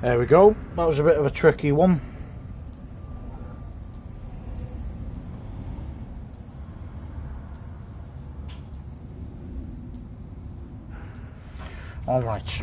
There we go. That was a bit of a tricky one. All right.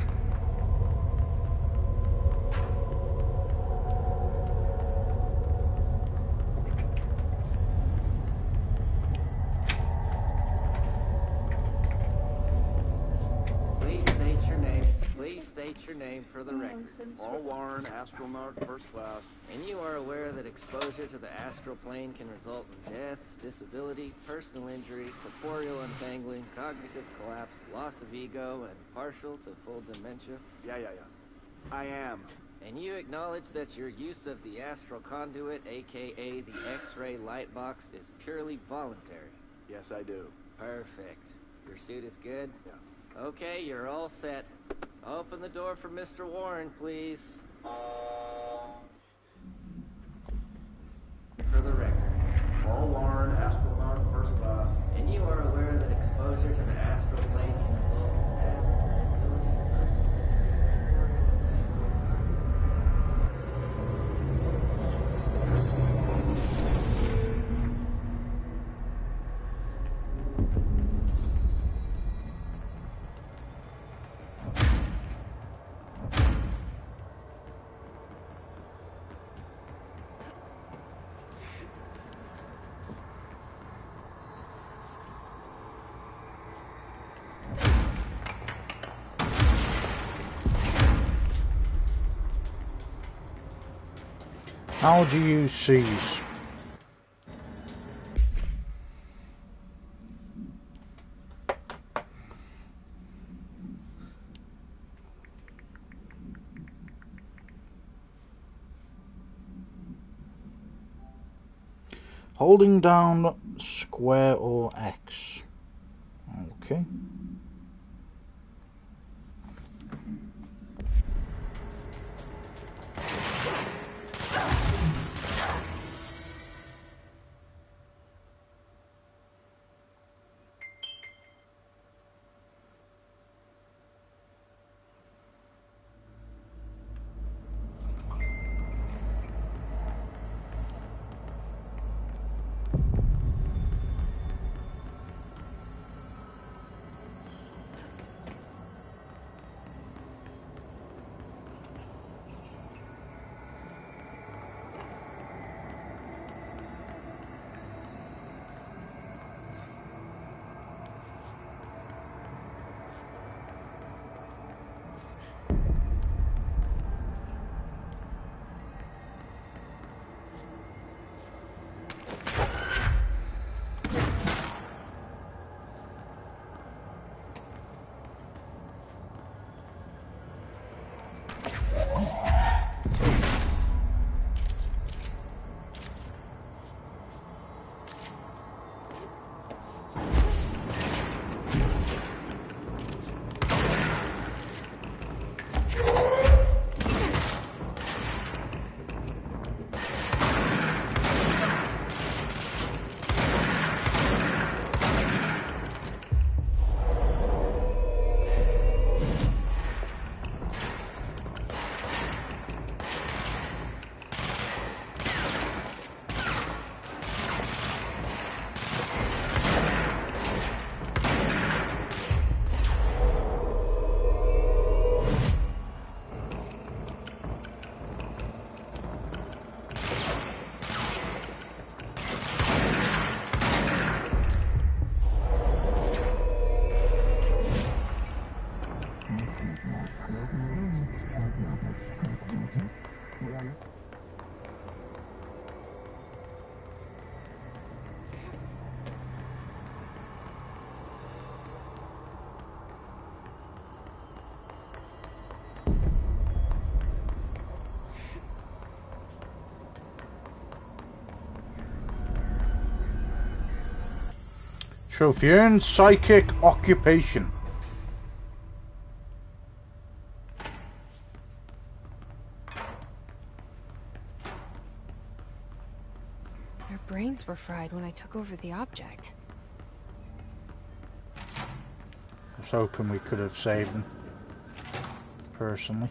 Your name for the record. Paul Warren, astronaut, first class. And you are aware that exposure to the astral plane can result in death, disability, personal injury, corporeal untangling, cognitive collapse, loss of ego, and partial to full dementia? Yeah. I am. And you acknowledge that your use of the astral conduit, aka the X-ray light box, is purely voluntary? Yes, I do. Perfect. Your suit is good? Yeah. Okay, you're all set. Open the door for Mr. Warren, please. For the record. Paul Warren, astronaut, first class. And you are aware that exposure to the astral plane can result in death, disability, How do you seize? Holding down square or X. Okay. Trophy earned, psychic occupation. Their brains were fried when I took over the object. I was hoping we could have saved them, personally.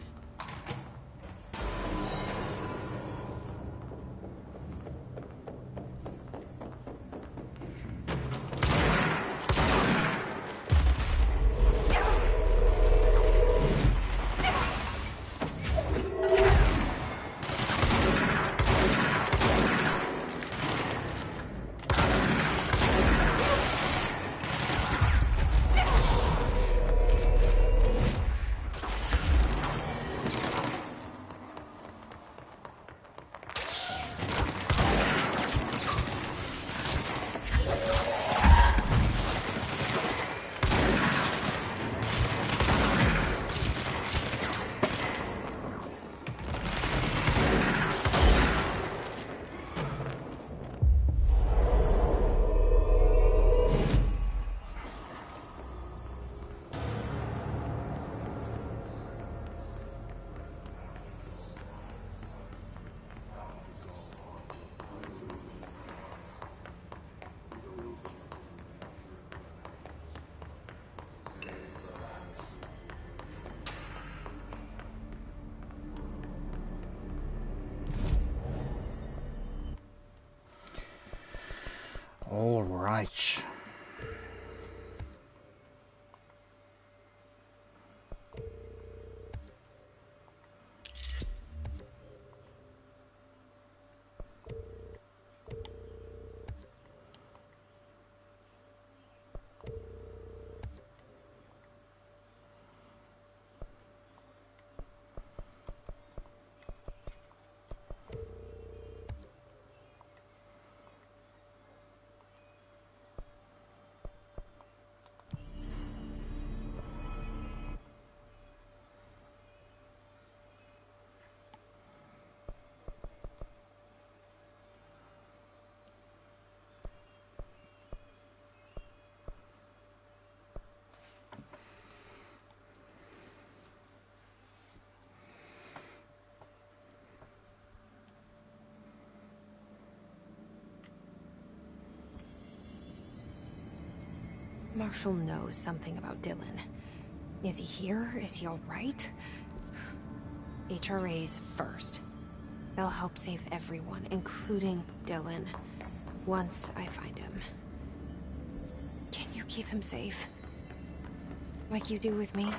Right. Marshall knows something about Dylan. Is he here? Is he all right? HRAs first. They'll help save everyone, including Dylan, once I find him. Can you keep him safe? Like you do with me?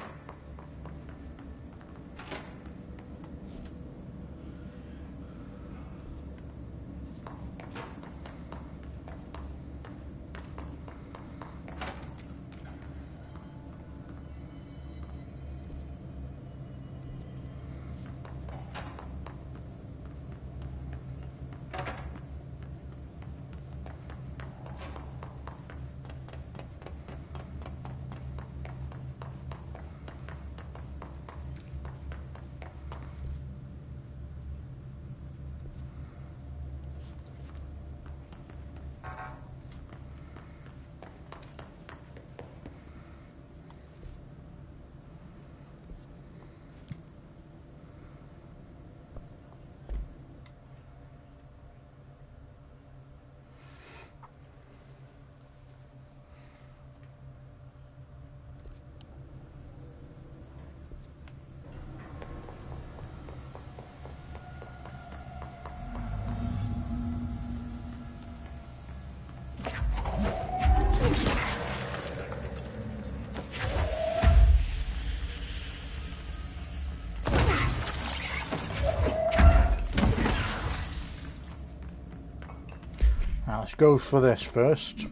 Let's go for this first. So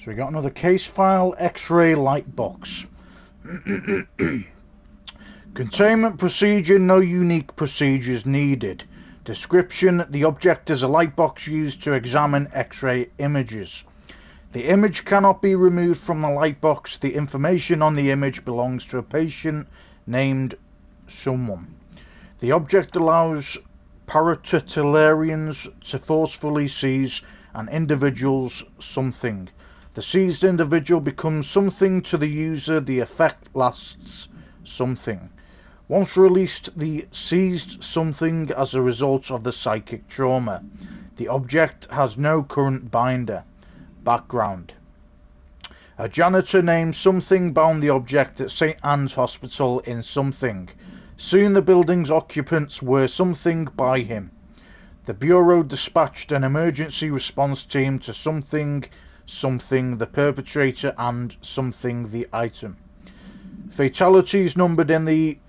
we got another case file, X-ray light box. Containment procedure, no unique procedures needed. Description, the object is a light box used to examine X-ray images. The image cannot be removed from the light box. The information on the image belongs to a patient named someone. The object allows paratitularians to forcefully seize an individual's something. The seized individual becomes something to the user. The effect lasts something. Once released, the seized something as a result of the psychic trauma. The object has no current binder. Background. A janitor named something bound the object at St. Anne's Hospital in something. Soon the building's occupants were something by him. The Bureau dispatched an emergency response team to something, the perpetrator, and something, the item. Fatalities numbered in the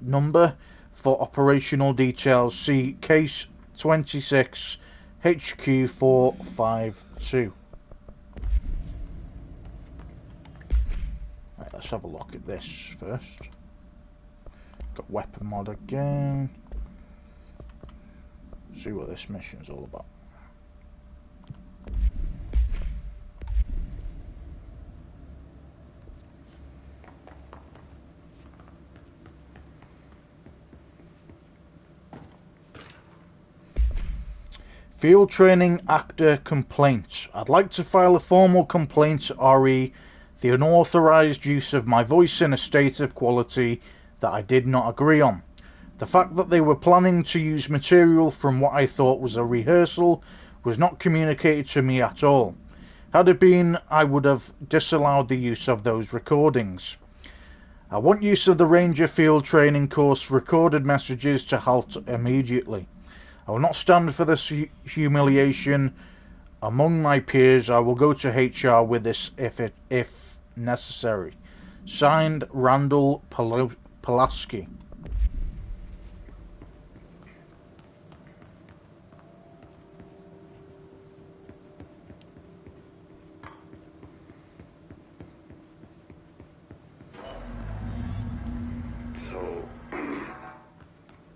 number. For operational details, see Case 26 HQ 452. Right, let's have a look at this first. Got weapon mod again. See what this mission is all about. Field training actor complaint. I'd like to file a formal complaint to RE the unauthorized use of my voice in a state of quality that I did not agree on. The fact that they were planning to use material from what I thought was a rehearsal was not communicated to me at all. Had it been, I would have disallowed the use of those recordings. I want use of the Ranger Field Training course recorded messages to halt immediately. I will not stand for this humiliation Among my peers, I will go to HR with this if necessary. Signed, Randall Pulaski.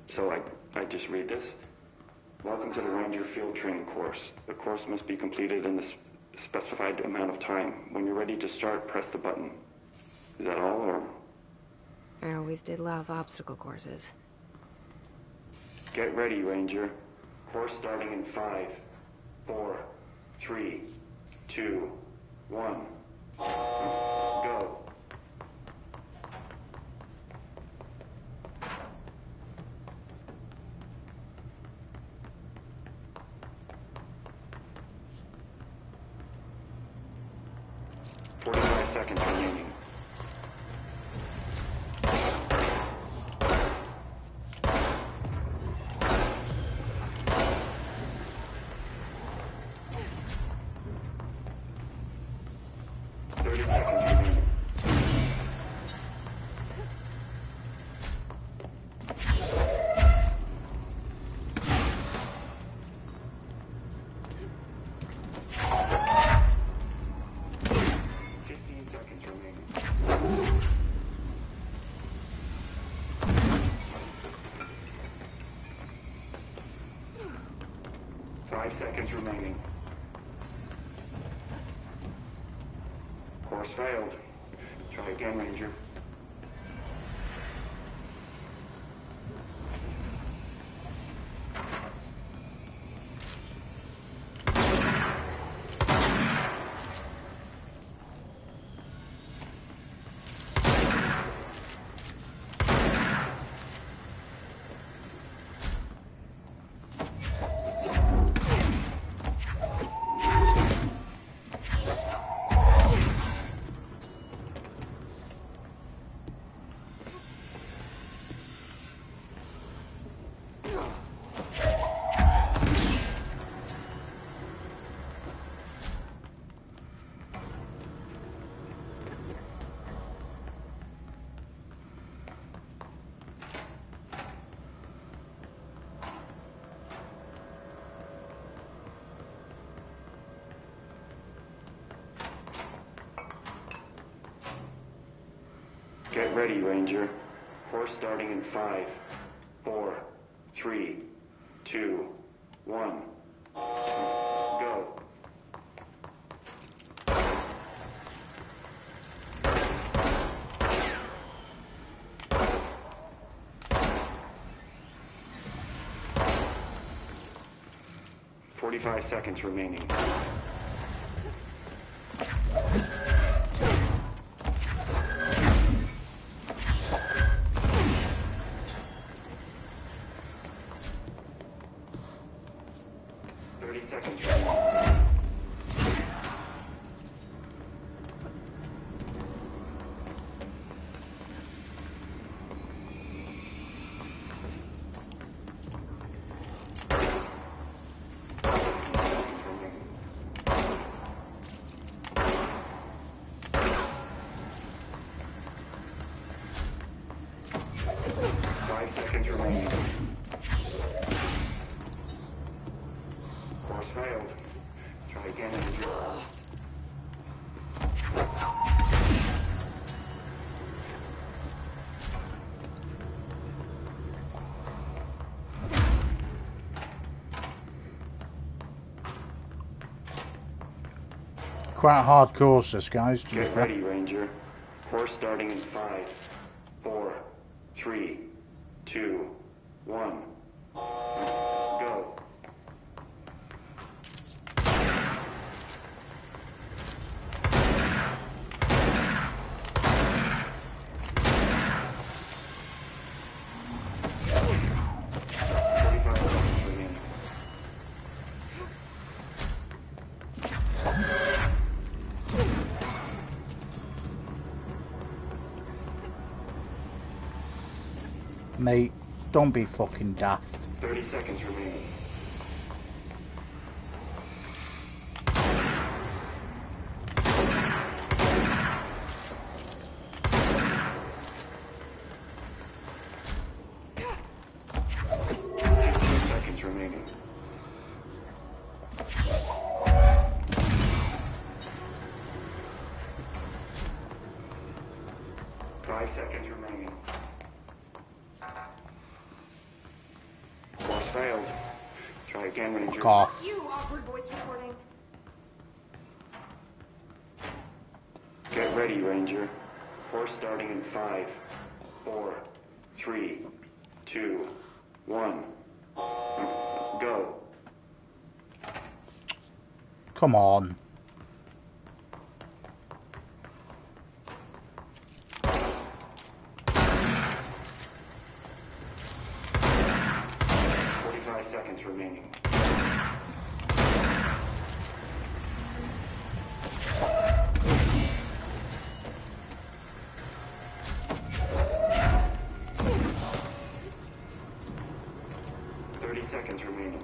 So I just read this. Welcome to the Ranger Field Training course. The course must be completed in the specified amount of time. When you're ready to start, press the button. Is that all, or? I always did love obstacle courses. Get ready, Ranger. Course starting in 5, 4, 3, 2, 1. Go. Seconds remaining. Seconds remaining. Course failed. Try again, Ranger. Get ready, Ranger. Course starting in 5, 4, 3, 2, 1. Go. "45 seconds remaining. 30 seconds remaining. Seconds remaining. Course failed. Try again in the draw. Quite a hard course, this, guys. Get ready, Ranger. Course starting in 5, 4, 3, 2, 1. Go. Mate, don't be fucking daft. 30 seconds remaining. Try again, Ranger. Fuck off. You awkward voice recording. Get ready, Ranger. Course starting in 5, 4, 3, 2, 1. Go. Come on. Seconds remaining. Seconds remaining.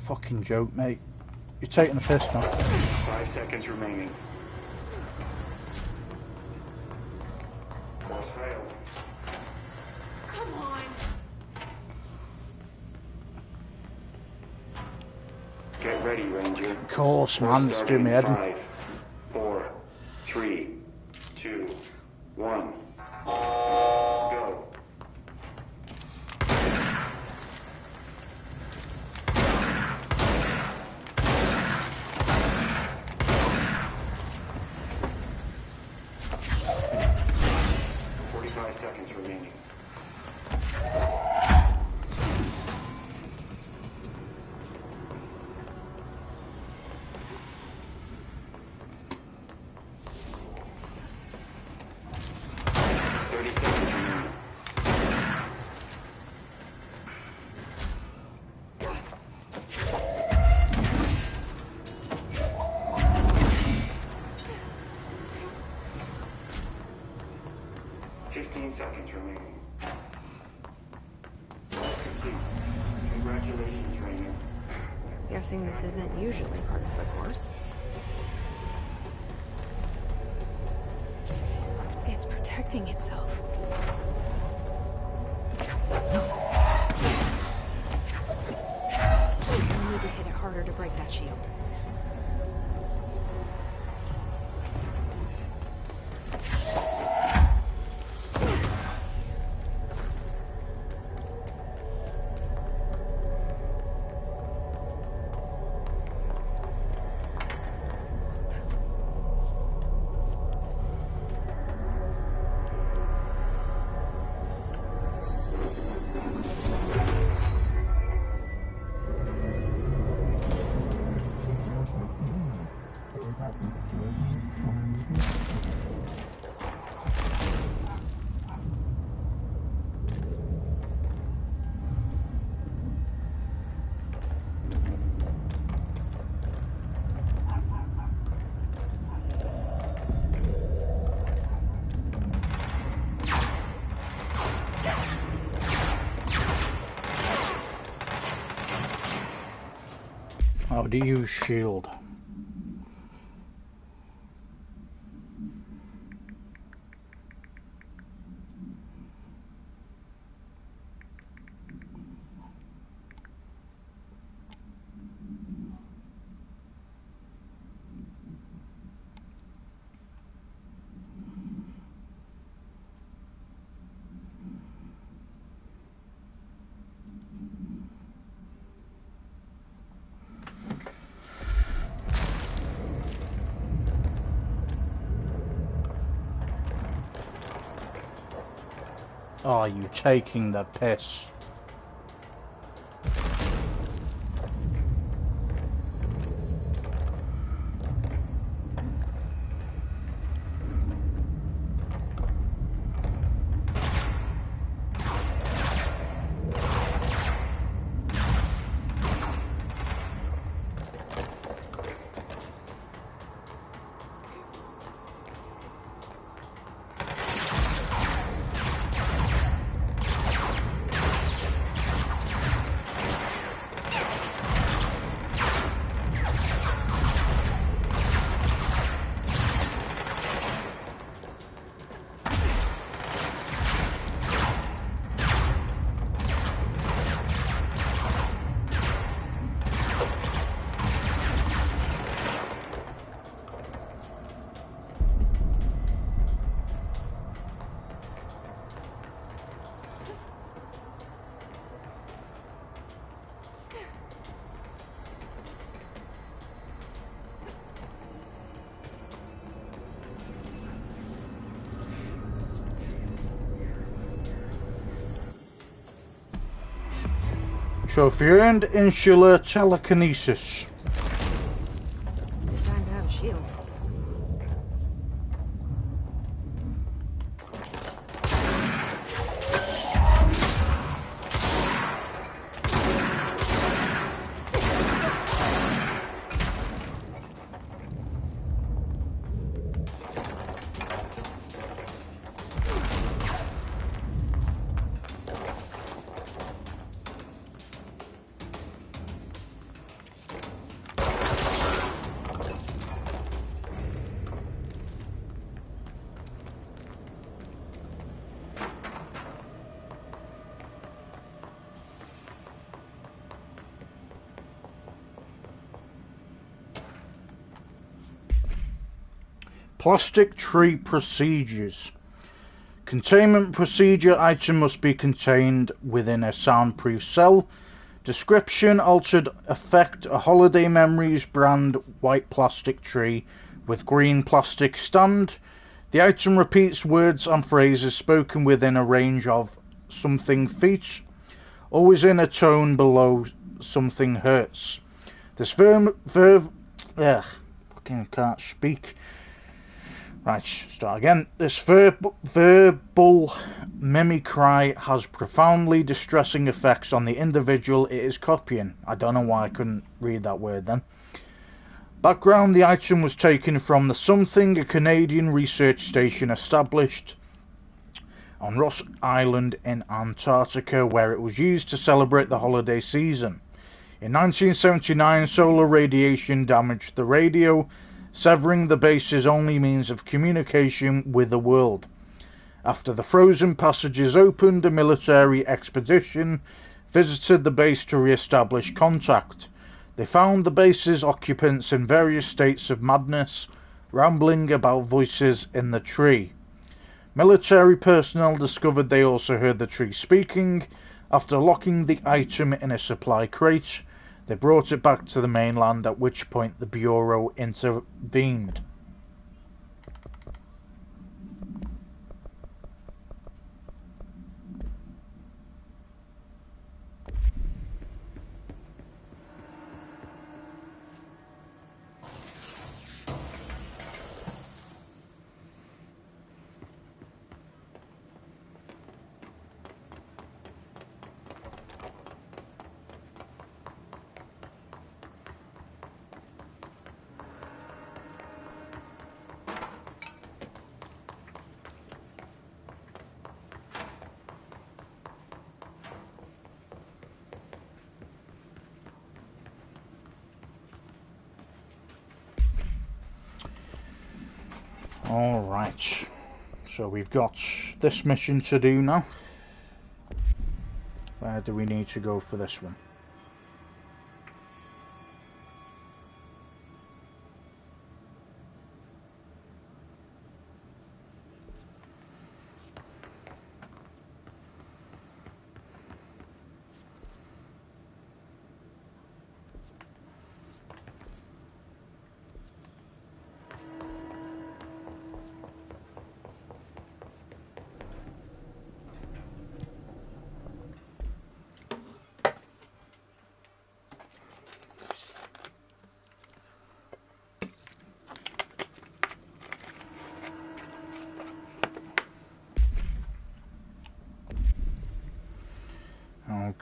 Fucking joke, mate. You're taking the piss now. 5 seconds remaining. Course failed. Come on. Get ready, Ranger. Of course, man. It's doing me head in. 5, 4, 3, 2, 1. Go. Seconds remaining. Seconds remaining. Congratulations, Rainer. Guessing this isn't usually part of the course. It's protecting itself. I need to hit it harder to break that shield. How do you use shield? Are you taking the piss? Trophy earned, insular telekinesis. Good time to have a shield. Plastic tree procedures. Containment procedure: item must be contained within a soundproof cell. Description: altered effect, a Holiday Memories brand white plastic tree with green plastic stand. The item repeats words and phrases spoken within a range of something feet, always in a tone below something hertz. This fucking can't speak. Right, start again. This verbal mimicry has profoundly distressing effects on the individual it is copying. I don't know why I couldn't read that word then. Background: the item was taken from the Something, a Canadian research station established on Ross Island in Antarctica, where it was used to celebrate the holiday season. In 1979, solar radiation damaged the radio, severing the base's only means of communication with the world. After the frozen passages opened, a military expedition visited the base to re-establish contact. They found the base's occupants in various states of madness, rambling about voices in the tree. Military personnel discovered they also heard the tree speaking. After locking the item in a supply crate, they brought it back to the mainland, at which point the Bureau intervened. Alright, so we've got this mission to do now. Where do we need to go for this one?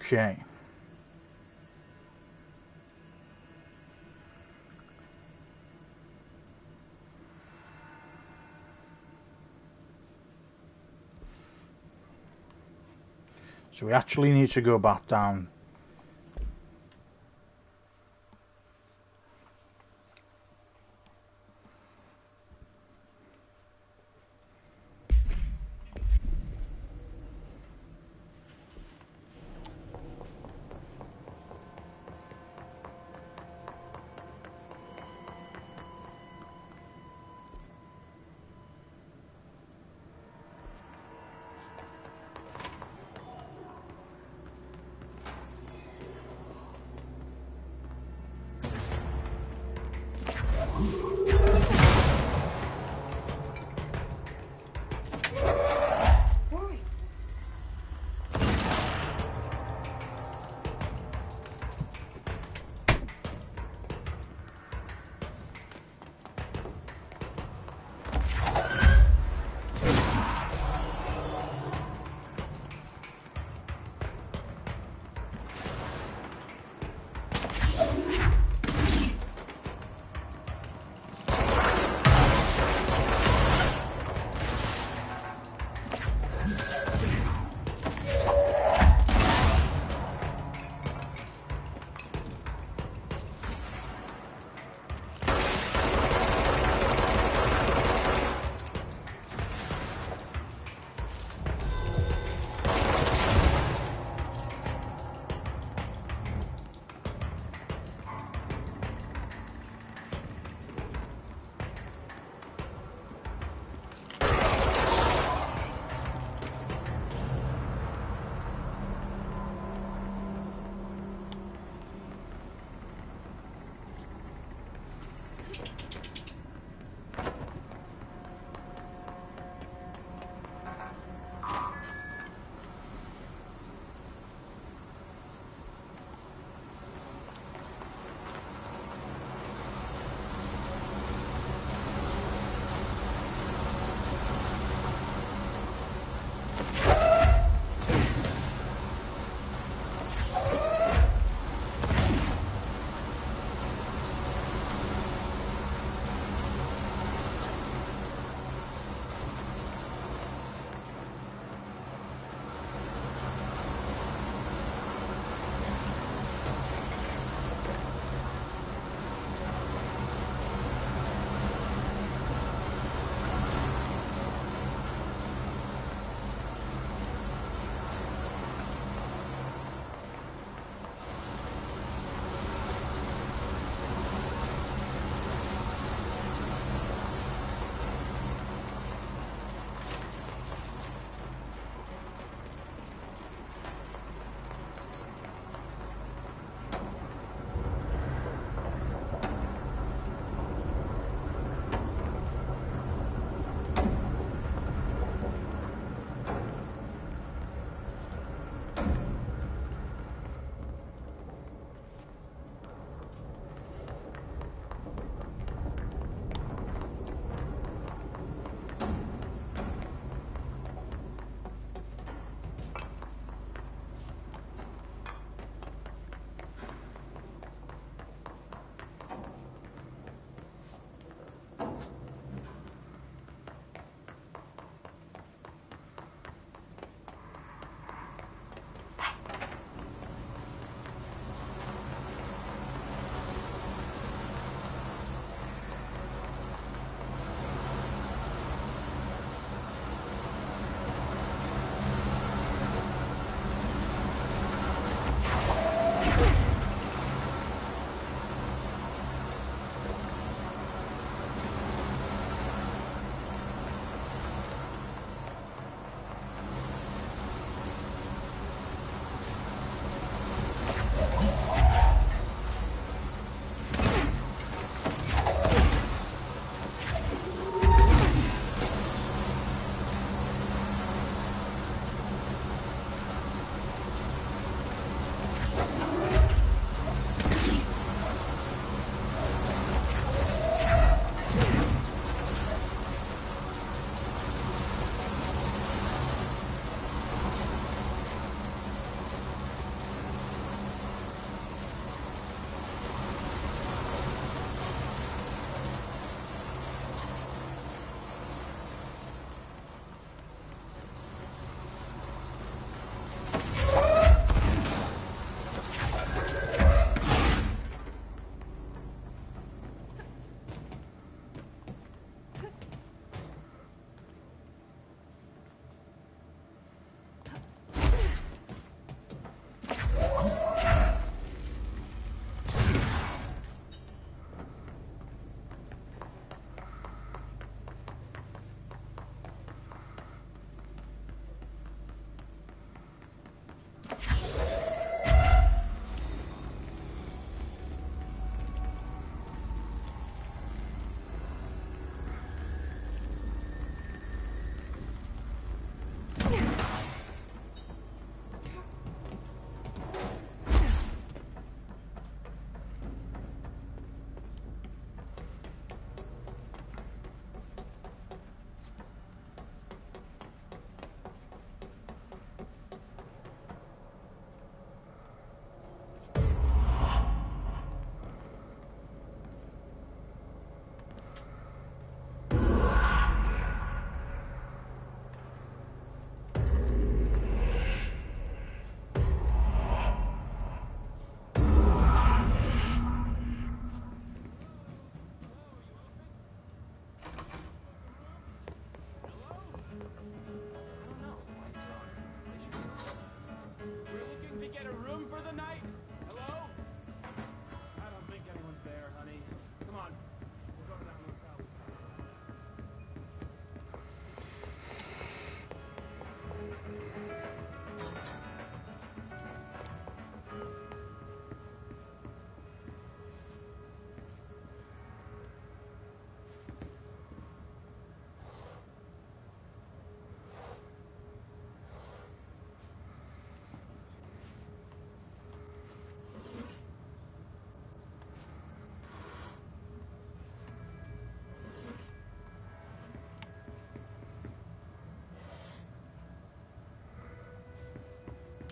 Okay. So we actually need to go back down.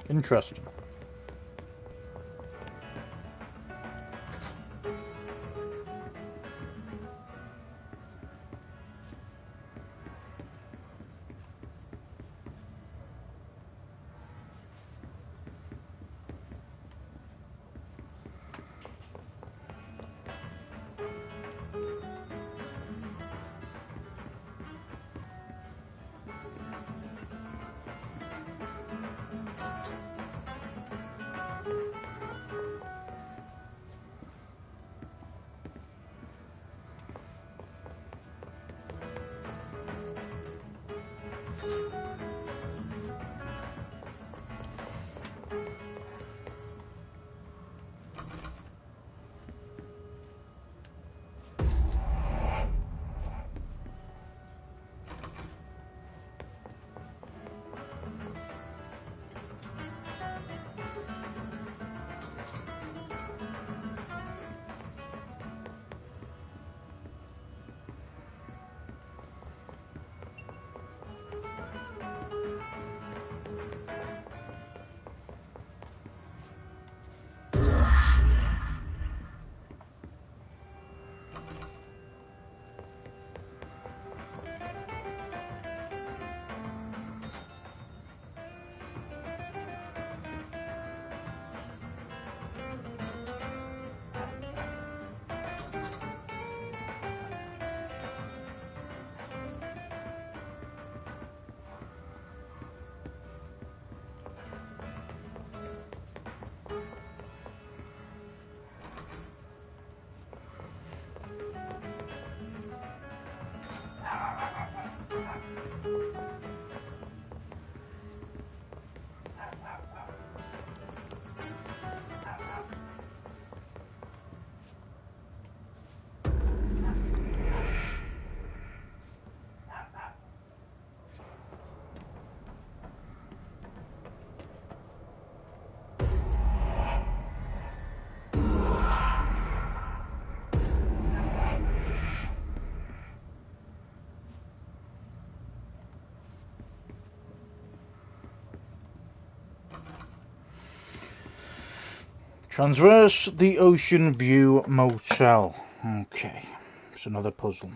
Interesting. Transverse the Ocean View Motel. Okay, it's another puzzle.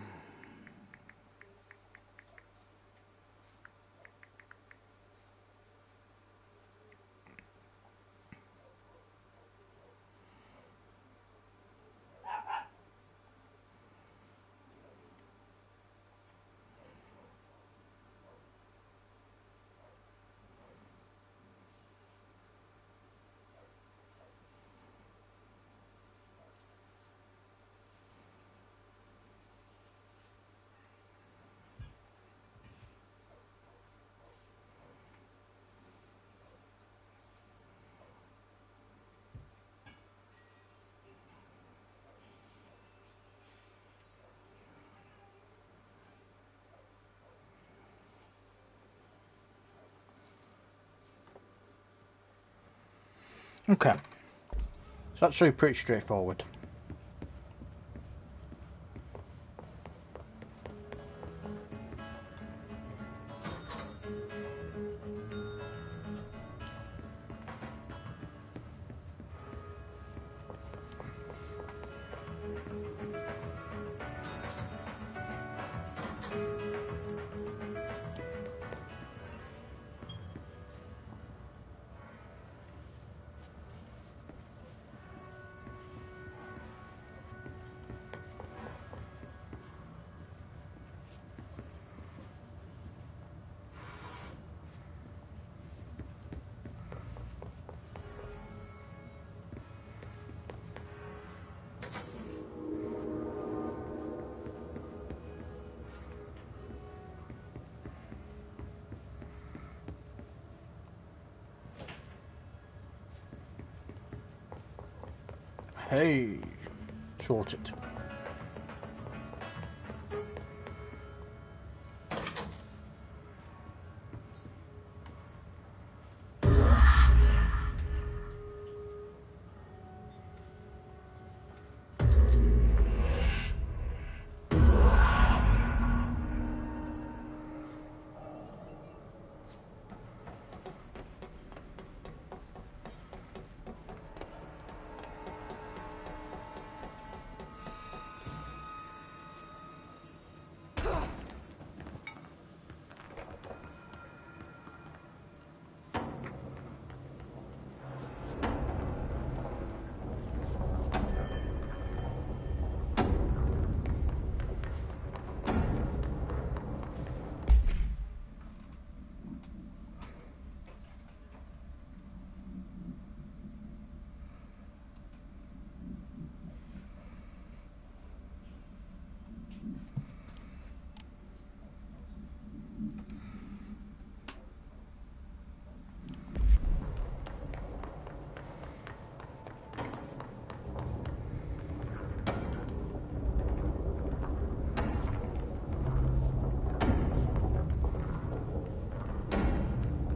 Okay, so that's actually pretty straightforward. Hey, sorted.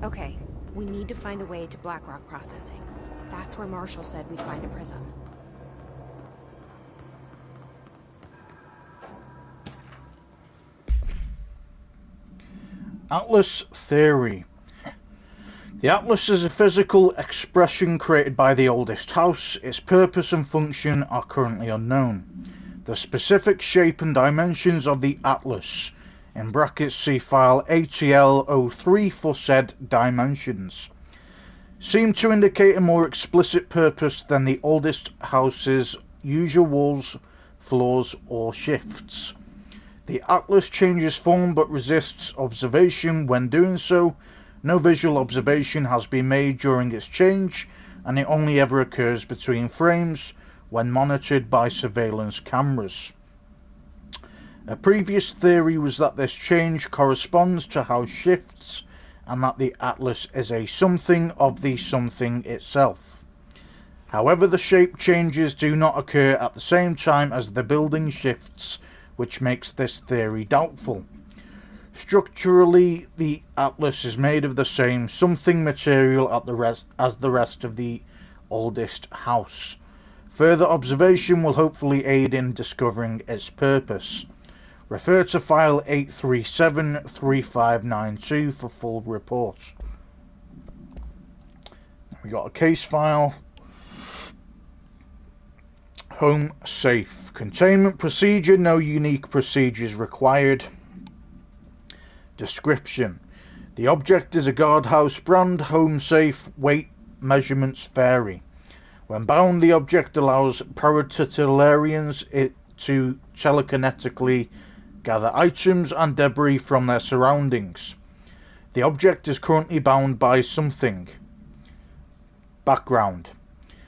Okay, we need to find a way to Blackrock processing. That's where Marshall said we'd find a prism. Atlas theory. The Atlas is a physical expression created by the oldest house. Its purpose and function are currently unknown. The specific shape and dimensions of the Atlas, in brackets see file ATL03 for said dimensions, seem to indicate a more explicit purpose than the oldest house's usual walls, floors, or shifts. The Atlas changes form but resists observation when doing so. No visual observation has been made during its change, and it only ever occurs between frames when monitored by surveillance cameras. A previous theory was that this change corresponds to house shifts, and that the Atlas is a something of the something itself. However, the shape changes do not occur at the same time as the building shifts, which makes this theory doubtful. Structurally, the Atlas is made of the same something material as the rest of the oldest house. Further observation will hopefully aid in discovering its purpose. Refer to file 837-3592 for full report. We got a case file. Home safe. Containment procedure. No unique procedures required. Description. The object is a guardhouse brand. Home safe. Weight measurements vary. When bound, the object allows paratitularians to telekinetically gather items and debris from their surroundings. The object is currently bound by something. Background.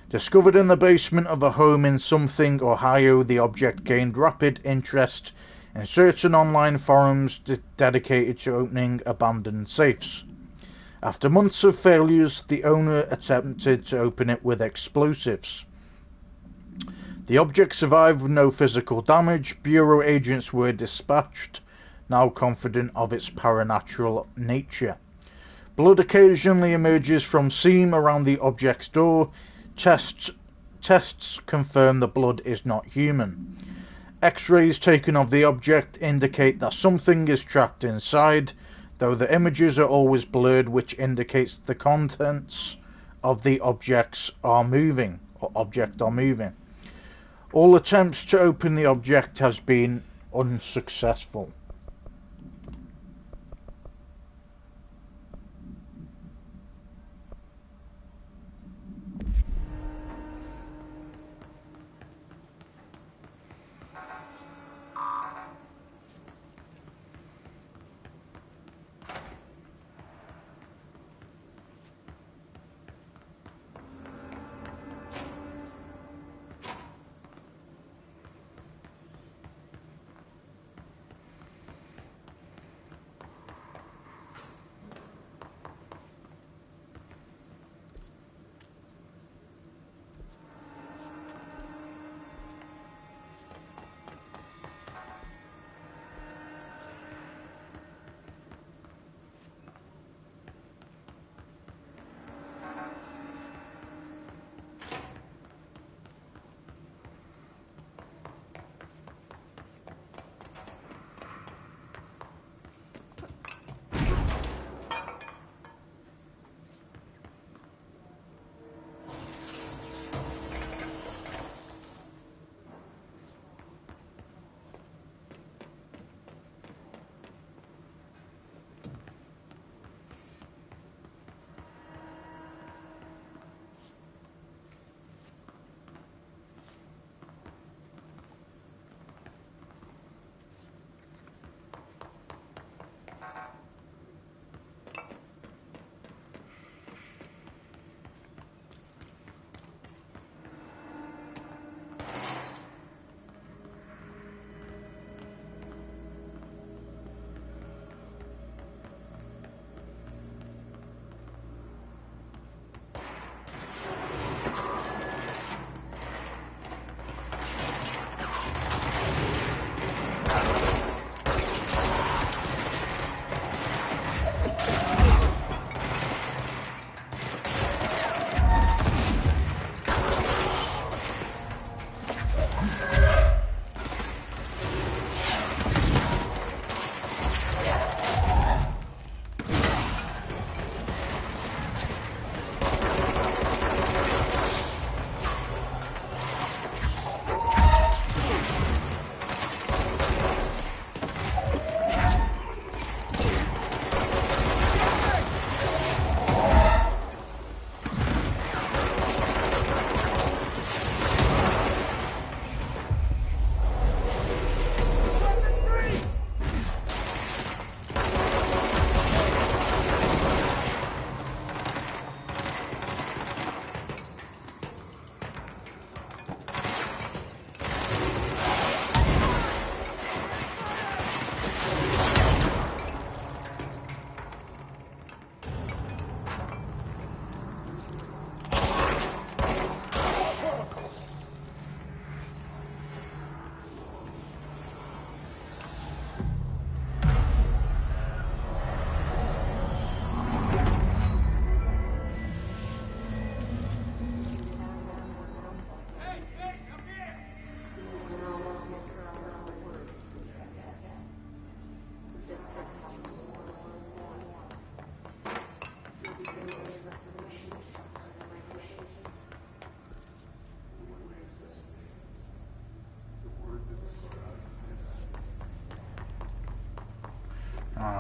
Discovered in the basement of a home in Something, Ohio, the object gained rapid interest in certain online forums dedicated to opening abandoned safes. After months of failures, the owner attempted to open it with explosives. The object survived with no physical damage. Bureau agents were dispatched, now confident of its paranatural nature. Blood occasionally emerges from seam around the object's door. Tests confirm the blood is not human. X-rays taken of the object indicate that something is trapped inside, though the images are always blurred, which indicates the contents of the object are moving. All attempts to open the object has been unsuccessful.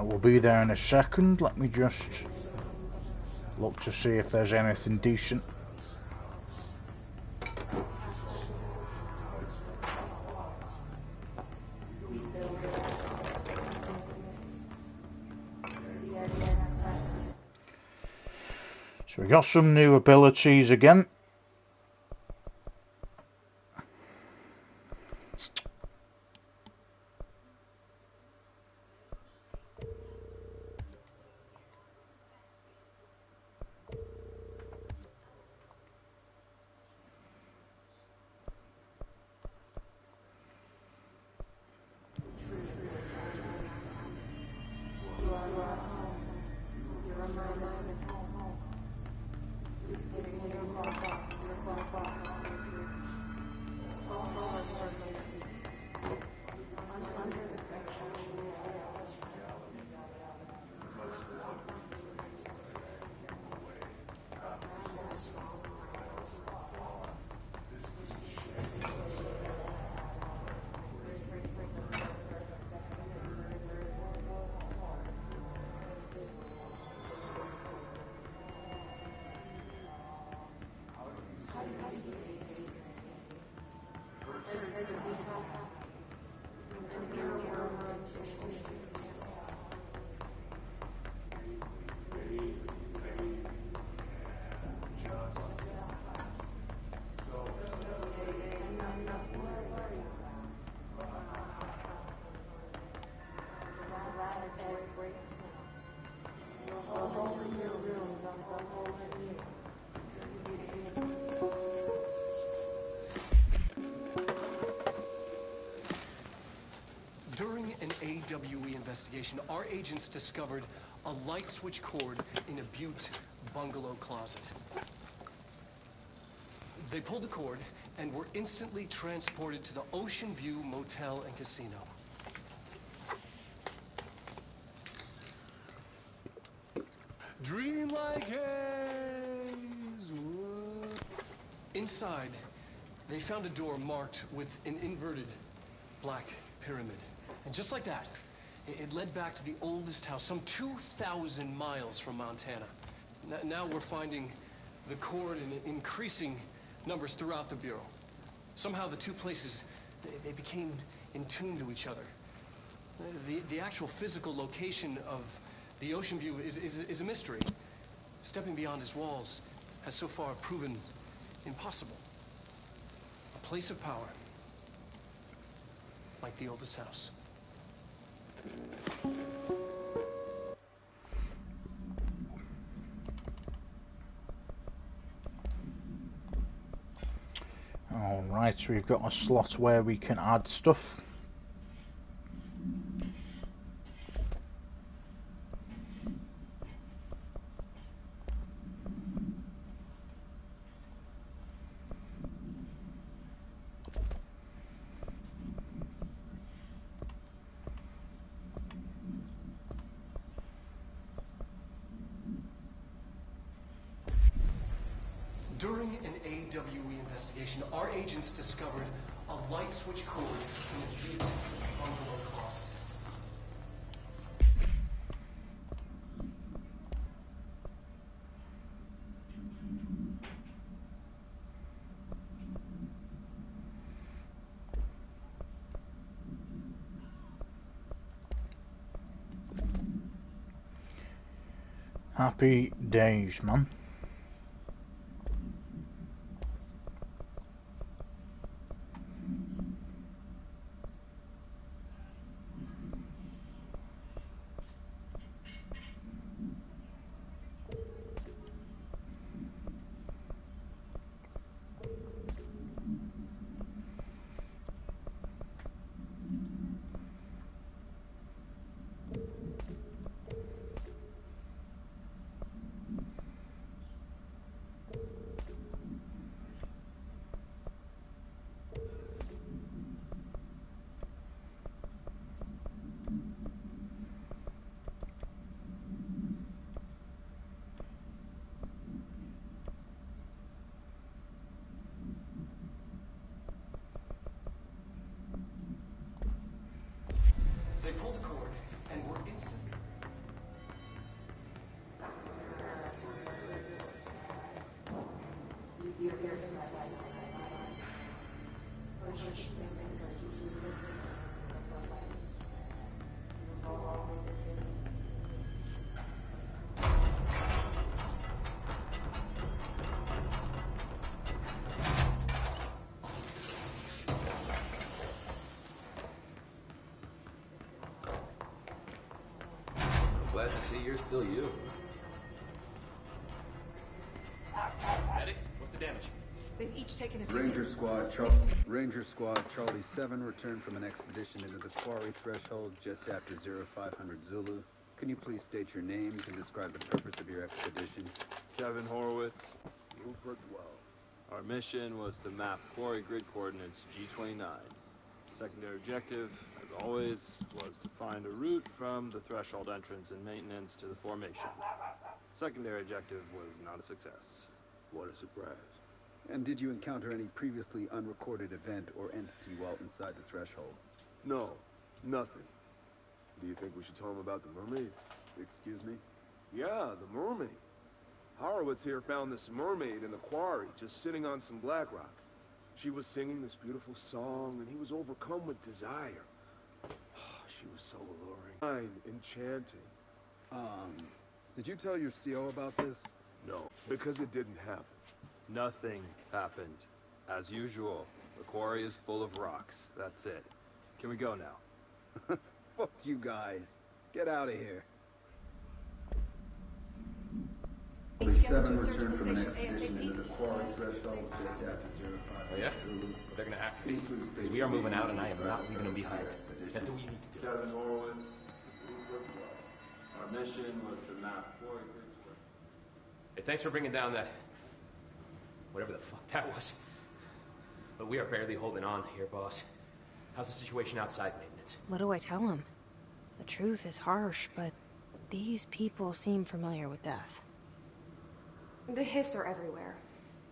We'll be there in a second. Let me just look to see if there's anything decent. So we got some new abilities again. During an AWE investigation, our agents discovered a light switch cord in a Butte bungalow closet. They pulled the cord and were instantly transported to the Ocean View Motel and Casino. Dream like haze. Inside, they found a door marked with an inverted black pyramid. And just like that, it led back to the oldest house, some 2,000 miles from Montana. Now we're finding the cord in increasing numbers throughout the Bureau. Somehow the two places, they became in tune to each other. The actual physical location of the Ocean View is a mystery. Stepping beyond its walls has so far proven impossible. A place of power, like the oldest house. Alright, so we've got a slot where we can add stuff. During an AWE investigation, our agents discovered a light switch cord in a Butte bungalow closet. Happy days, man. They pulled the cord and were instantly Glad to see you're still you. Medic, what's the damage? They've each taken a few Ranger Squad Charlie 7 returned from an expedition into the quarry threshold just after 0500 Zulu. Can you please state your names and describe the purpose of your expedition? Kevin Horowitz, Rupert Wells. Our mission was to map quarry grid coordinates G29. Secondary objective, as always, was to find a route from the threshold entrance and maintenance to the formation. Secondary objective was not a success. What a surprise. And did you encounter any previously unrecorded event or entity while inside the threshold? No, nothing. Do you think we should tell him about the mermaid? Excuse me? Yeah, the mermaid. Horowitz here found this mermaid in the quarry, just sitting on some black rock. She was singing this beautiful song, and he was overcome with desire. She was so alluring. Enchanting. Did you tell your CO about this? No, because it didn't happen. Nothing happened. As usual, the quarry is full of rocks. That's it. Can we go now? Fuck you guys. Get out of here. Charlie 7 returned from an expedition into the quarry threshold just after 0500. Oh yeah? Well, they're gonna have to be. Because we are moving out and I am not leaving them behind. Now do what you need to do. Kevin Horowitz, Rupert Wells. Our mission was to map quarry grid. Hey, thanks for bringing down that... whatever the fuck that was. But we are barely holding on here, boss. How's the situation outside maintenance? What do I tell him? The truth is harsh, but these people seem familiar with death. The Hiss are everywhere.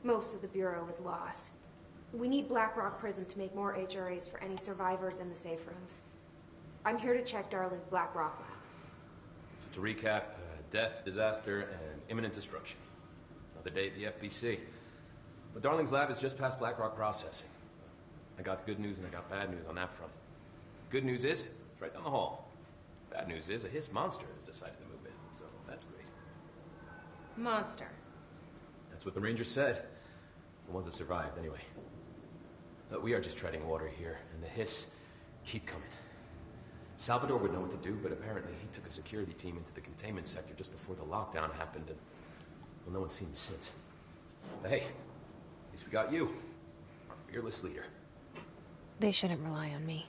Most of the Bureau is lost. We need Blackrock Prison to make more HRAs for any survivors in the safe rooms. I'm here to check Darling's Blackrock lab. So to recap, death, disaster, and imminent destruction. Another day at the FBC. But Darling's lab is just past Blackrock processing. I got good news and I got bad news on that front. Good news is, it's right down the hall. Bad news is, a Hiss monster has decided to move in, so that's great. Monster. That's what the Rangers said. The ones that survived, anyway. But we are just treading water here, and the Hiss keep coming. Salvador would know what to do, but apparently he took a security team into the containment sector just before the lockdown happened, and well, no one's seen him since. But hey, at least we got you, our fearless leader. They shouldn't rely on me.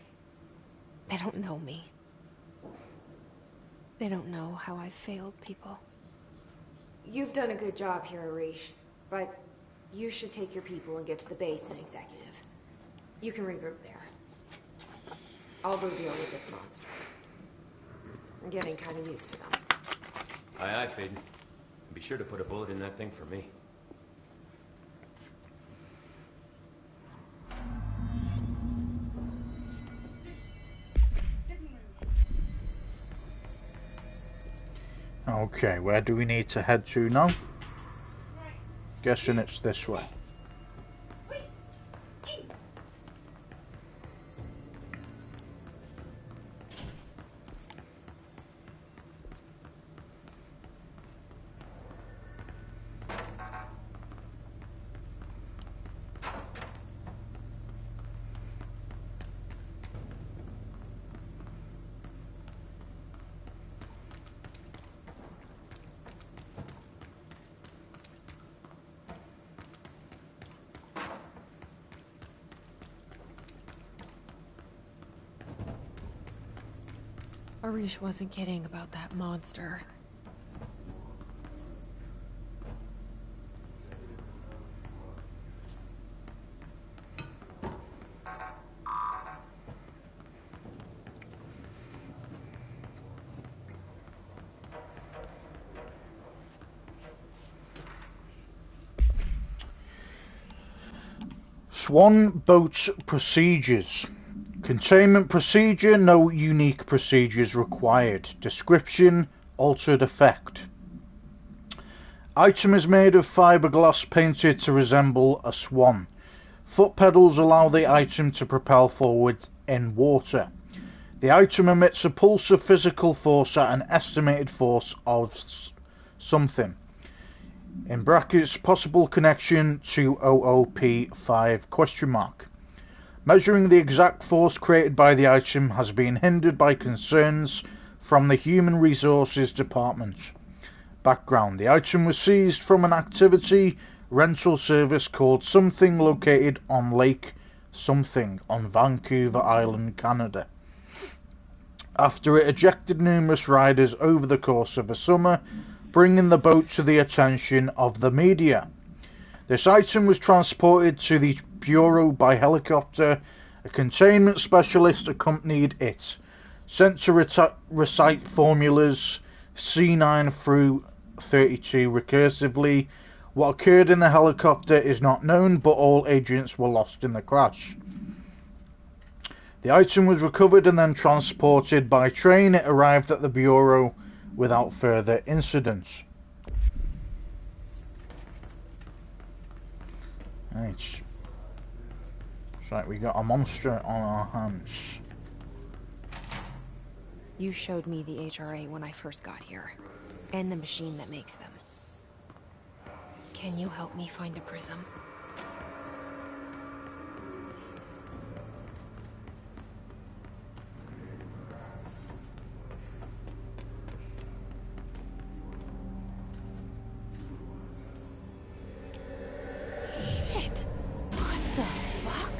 They don't know me. They don't know how I've failed people. You've done a good job here, Arish, but you should take your people and get to the base and executive. You can regroup there. I'll go deal with this monster. I'm getting kind of used to them. Aye, aye, Faden. And be sure to put a bullet in that thing for me. Okay, where do we need to head to now? Guessing it's this way. Arish wasn't kidding about that monster. Swan Boat's procedures. Containment procedure, no unique procedures required. Description, altered effect. Item is made of fiberglass painted to resemble a swan. Foot pedals allow the item to propel forward in water. The item emits a pulse of physical force at an estimated force of something. In brackets, possible connection to OOP5 ? Measuring the exact force created by the item has been hindered by concerns from the Human Resources Department. Background: the item was seized from an activity rental service called Something located on Lake Something on Vancouver Island, Canada. After it ejected numerous riders over the course of the summer, bringing the boat to the attention of the media. This item was transported to the Bureau by helicopter. A containment specialist accompanied it, sent to recite formulas C9 through 32 recursively. What occurred in the helicopter is not known, but all agents were lost in the crash. The item was recovered and then transported by train. It arrived at the Bureau without further incident. Right. It's like we got a monster on our hands. You showed me the HRA when I first got here, and the machine that makes them. Can you help me find a prism? Shit! What the fuck?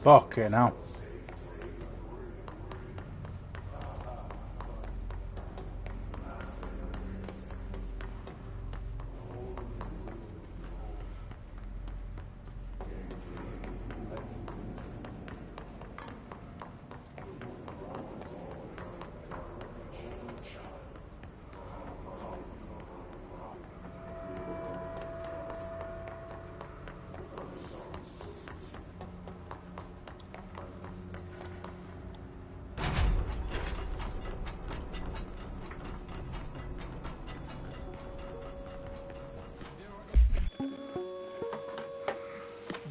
Fucking hell.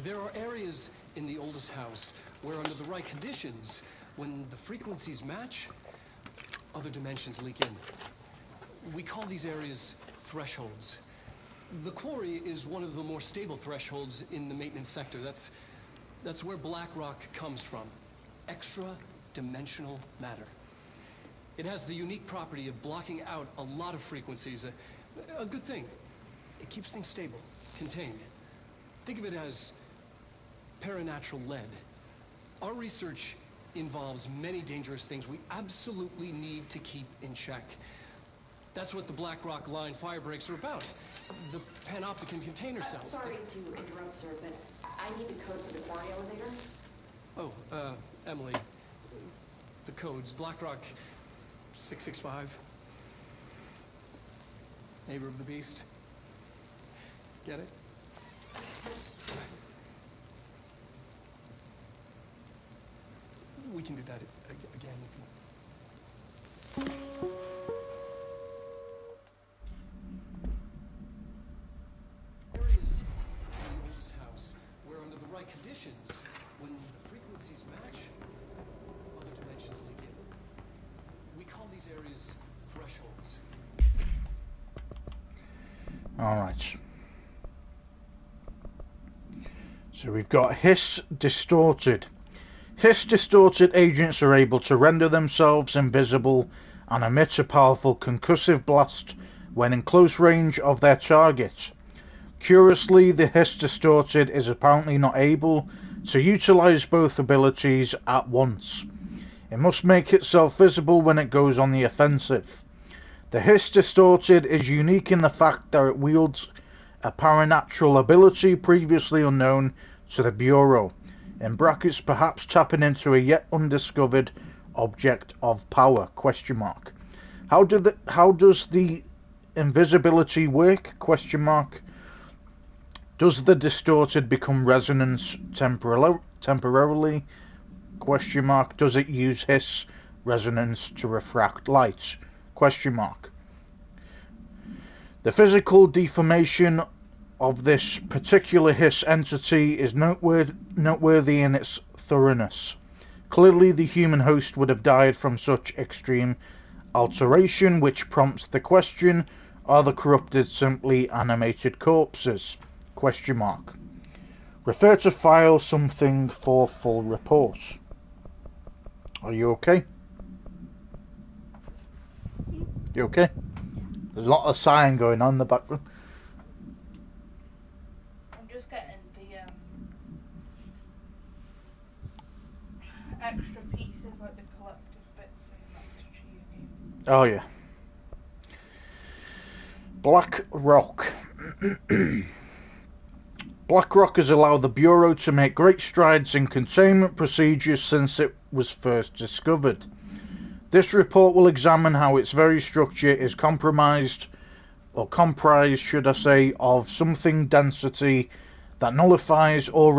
There are areas in the oldest house where, under the right conditions, when the frequencies match, other dimensions leak in. We call these areas thresholds. The quarry is one of the more stable thresholds in the maintenance sector. That's where black rock comes from. Extra-dimensional matter. It has the unique property of blocking out a lot of frequencies. A good thing. It keeps things stable, contained. Think of it as paranatural lead. Our research involves many dangerous things we absolutely need to keep in check. That's what the Black Rock Line fire breaks are about. The panopticon container cells. Sorry to interrupt, sir, but I need the code for the quarry elevator. Oh, Emily. The codes. Black Rock 665. Neighbor of the Beast. Get it? We can do that again if you... Areas in the oldest house where, under the right conditions, when the frequencies match, other dimensions leak in. We call these areas thresholds. Alright. So we've got hiss distorted. Hiss distorted agents are able to render themselves invisible and emit a powerful concussive blast when in close range of their target. Curiously, the hiss distorted is apparently not able to utilize both abilities at once. It must make itself visible when it goes on the offensive. The hiss distorted is unique in the fact that it wields a paranatural ability previously unknown to the Bureau, in brackets perhaps tapping into a yet undiscovered object of power, question mark. How does the invisibility work, question mark? Does the distorted become resonance temporarily, question mark? Does it use hiss resonance to refract light, question mark? The physical deformation of this particular hiss entity is noteworthy in its thoroughness. Clearly the human host would have died from such extreme alteration, which prompts the question, are the corrupted simply animated corpses? Question mark. Refer to file something for full report. Are you okay? You okay? There's a lot of sighing going on in the background. I'm just getting the extra pieces, like the collective bits in that picture you gave. Oh yeah. Black Rock. Black Rock has allowed the Bureau to make great strides in containment procedures since it was first discovered. This report will examine how its very structure is comprised, should I say, of something density that nullifies all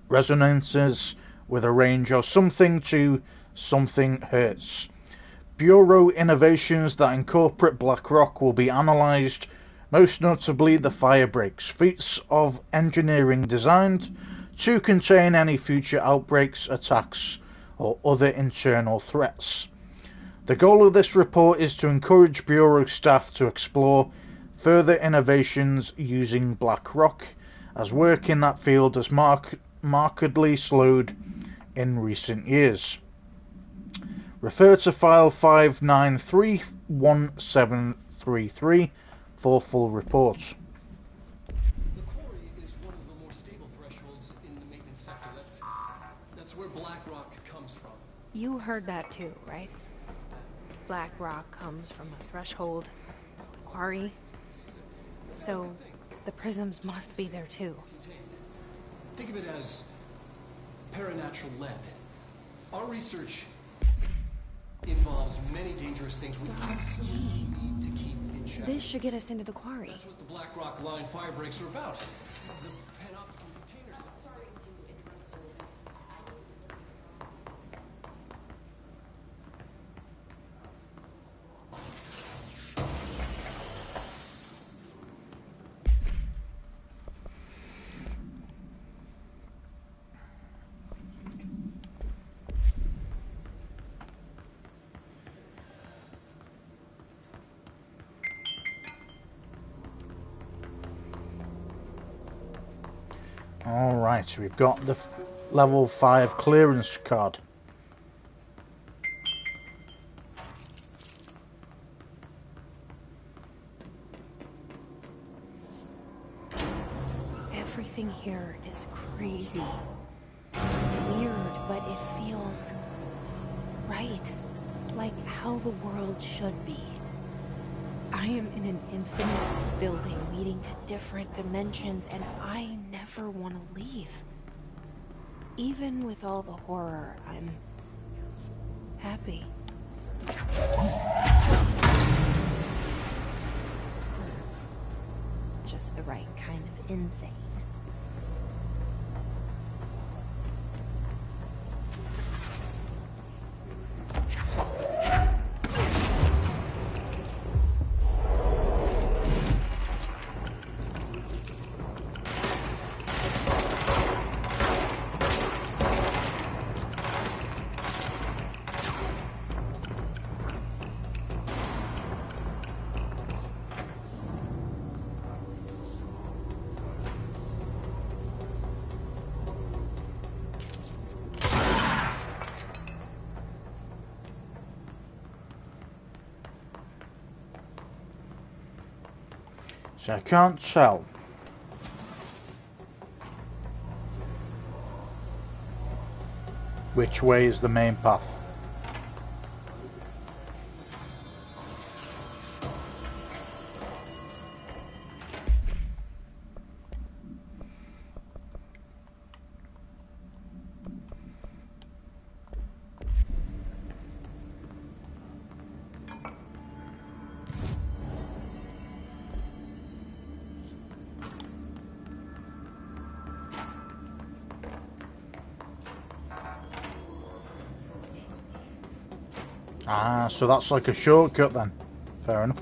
resonances with a range of something to something hertz. Bureau innovations that incorporate Black Rock will be analysed, most notably the fire breaks, feats of engineering designed to contain any future outbreaks, attacks, or other internal threats. The goal of this report is to encourage Bureau staff to explore further innovations using Black Rock, as work in that field has markedly slowed in recent years. Refer to file 5931733 for full report. The quarry is one of the more stable thresholds in the maintenance sector. That's where Black Rock comes from. You heard that too, right? Black Rock comes from a threshold, the quarry. So the prisms must be there too. Think of it as paranatural lead. Our research involves many dangerous things we absolutely need to keep in check. This should get us into the quarry. That's what the Black Rock line fire breaks are about. The panopticon container cells. Sorry to interrupt, sir. Alright, we've got the level 5 clearance card. Everything here is crazy. Weird, but it feels right. Like how the world should be. I am in an infinite building leading to different dimensions, and I never want to leave. Even with all the horror, I'm happy. Just the right kind of insane. So I can't tell. Which way is the main path? Ah, so that's like a shortcut then. Fair enough.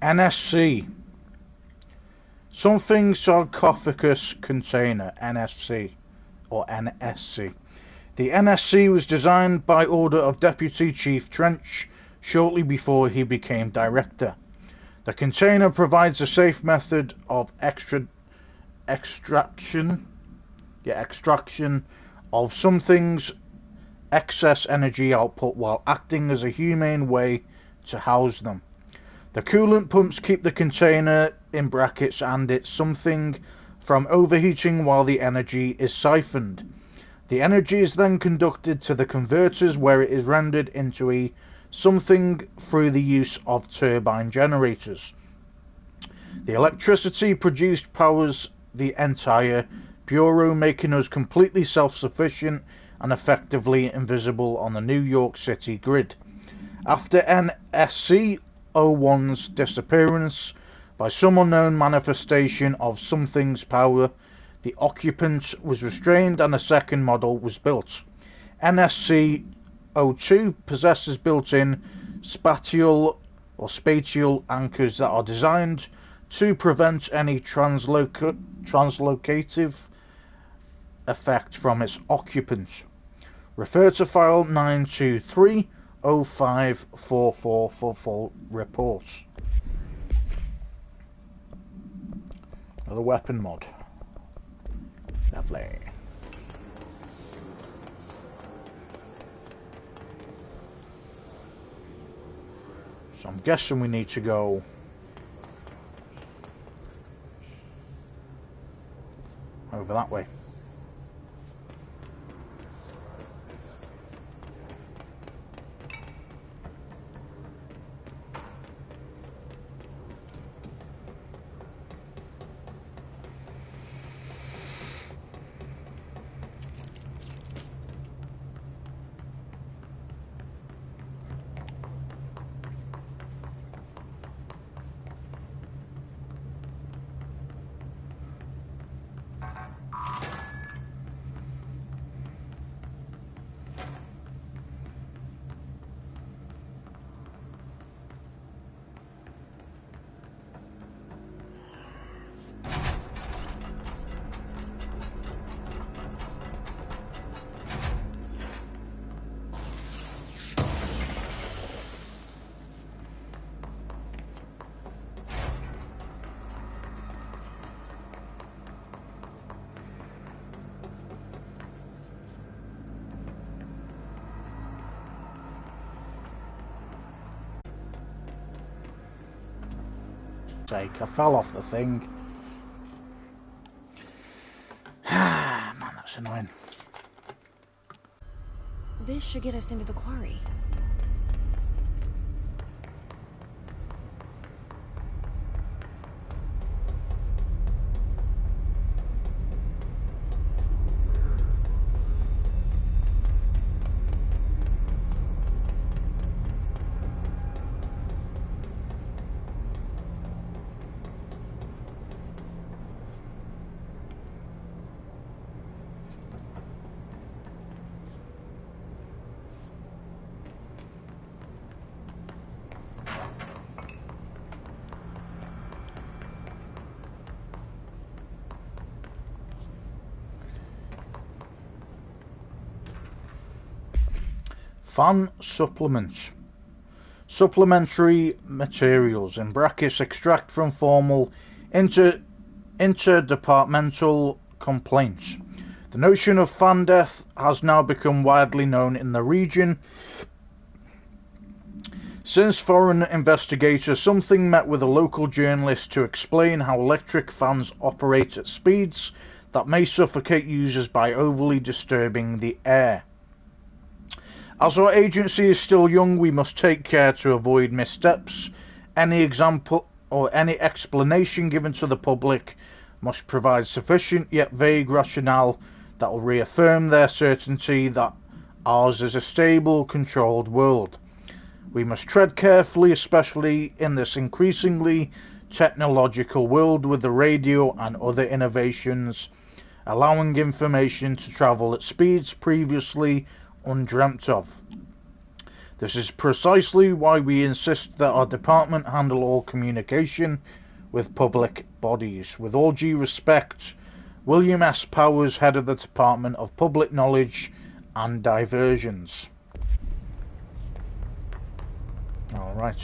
NSC. Something sarcophagus container, NSC, or NSC. The NSC was designed by order of Deputy Chief Trench shortly before he became director. The container provides a safe method of extraction of something's excess energy output while acting as a humane way to house them. The coolant pumps keep the container in brackets and its something from overheating while the energy is siphoned. The energy is then conducted to the converters where it is rendered into a something through the use of turbine generators. The electricity produced powers the entire bureau, making us completely self-sufficient and effectively invisible on the New York City grid. After NSC 01's disappearance by some unknown manifestation of something's power, the occupant was restrained and a second model was built. NSC 02 possesses built-in spatial anchors that are designed to prevent any translocative effect from its occupant. Refer to file 9230544 for full reports. Another weapon mod. Lovely. So I'm guessing we need to go over that way. I fell off the thing. Ah, man, that's annoying. This should get us into the quarry. Fan supplements. Supplementary materials, in brackets, extract from formal interdepartmental complaints. The notion of fan death has now become widely known in the region. Since foreign investigators something met with a local journalist to explain how electric fans operate at speeds that may suffocate users by overly disturbing the air. As our agency is still young, we must take care to avoid missteps. Any example or any explanation given to the public must provide sufficient yet vague rationale that will reaffirm their certainty that ours is a stable, controlled world. We must tread carefully, especially in this increasingly technological world with the radio and other innovations, allowing information to travel at speeds previously undreamt of. This is precisely why we insist that our department handle all communication with public bodies. With all due respect, William S. Powers, Head of the Department of Public Knowledge and Diversions. Alright.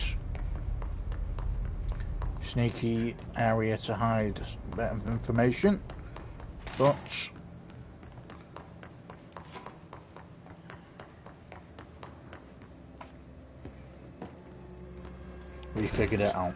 Sneaky area to hide a bit of information, but we figured it out.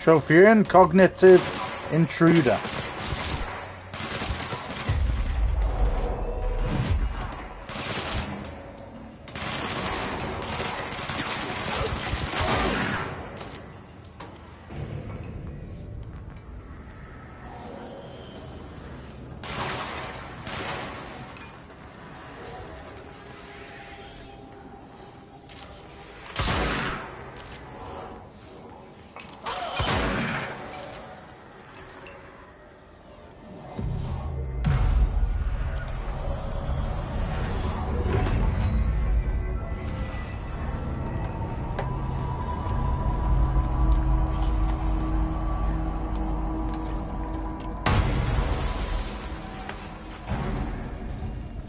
Trophian Cognitive Intruder.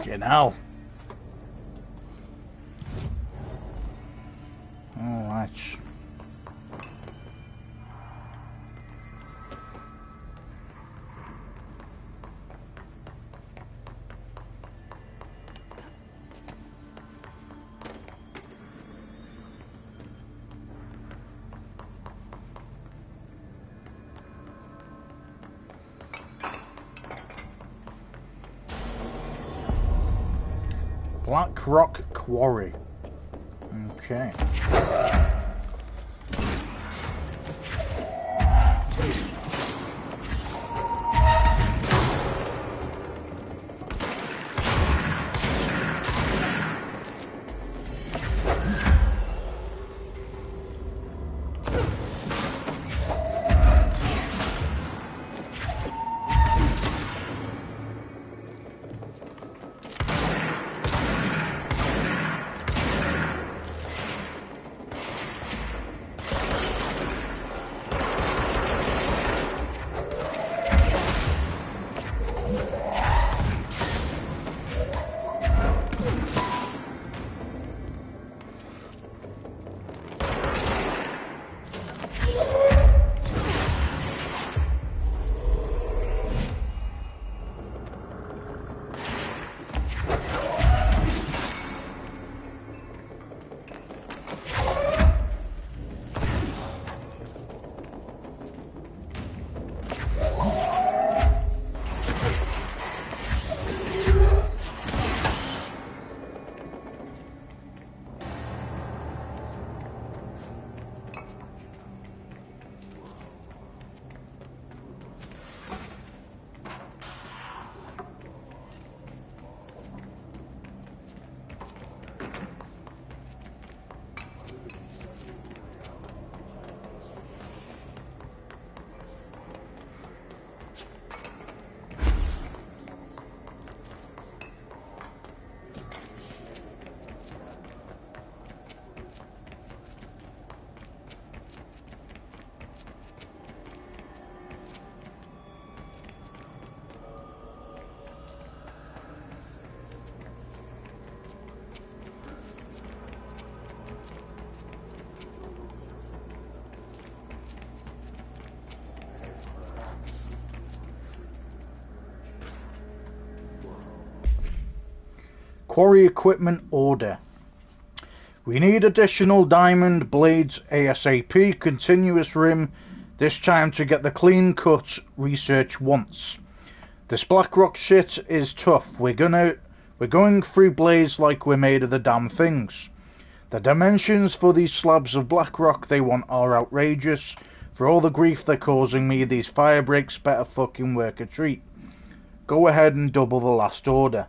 Fucking hell. Alright. Black Rock Quarry. Okay. Quarry equipment order. We need additional diamond blades ASAP. Continuous rim. This time to get the clean cut research once. This Blackrock shit is tough. We're going through blades like we're made of the damn things. The dimensions for these slabs of Blackrock they want are outrageous. For all the grief they're causing me, these fire breaks better fucking work a treat. Go ahead and double the last order.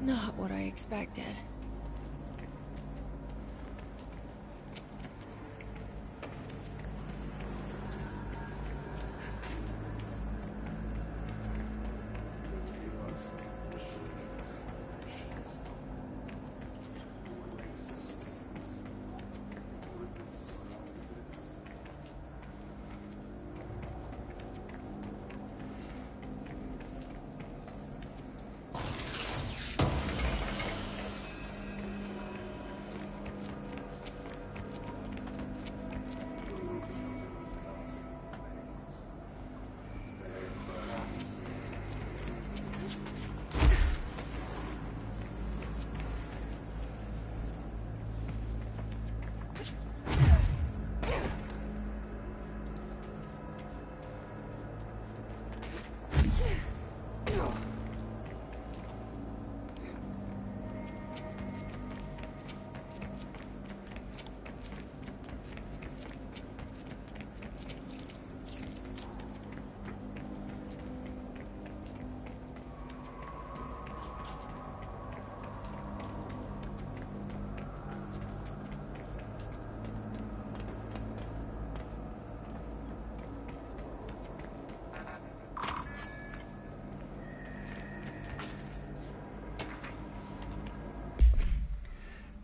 Not what I expected.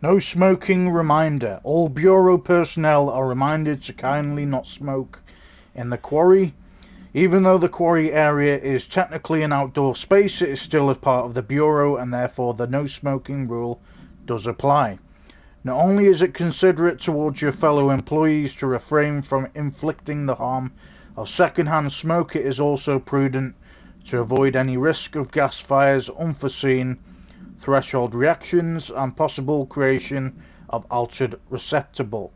No smoking reminder. All Bureau personnel are reminded to kindly not smoke in the quarry. Even though the quarry area is technically an outdoor space, it is still a part of the Bureau, and therefore the no smoking rule does apply. Not only is it considerate towards your fellow employees to refrain from inflicting the harm of second-hand smoke, it is also prudent to avoid any risk of gas fires, unforeseen threshold reactions, and possible creation of altered receptacles.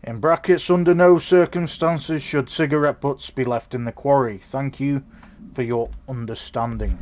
In brackets, under no circumstances should cigarette butts be left in the quarry. Thank you for your understanding.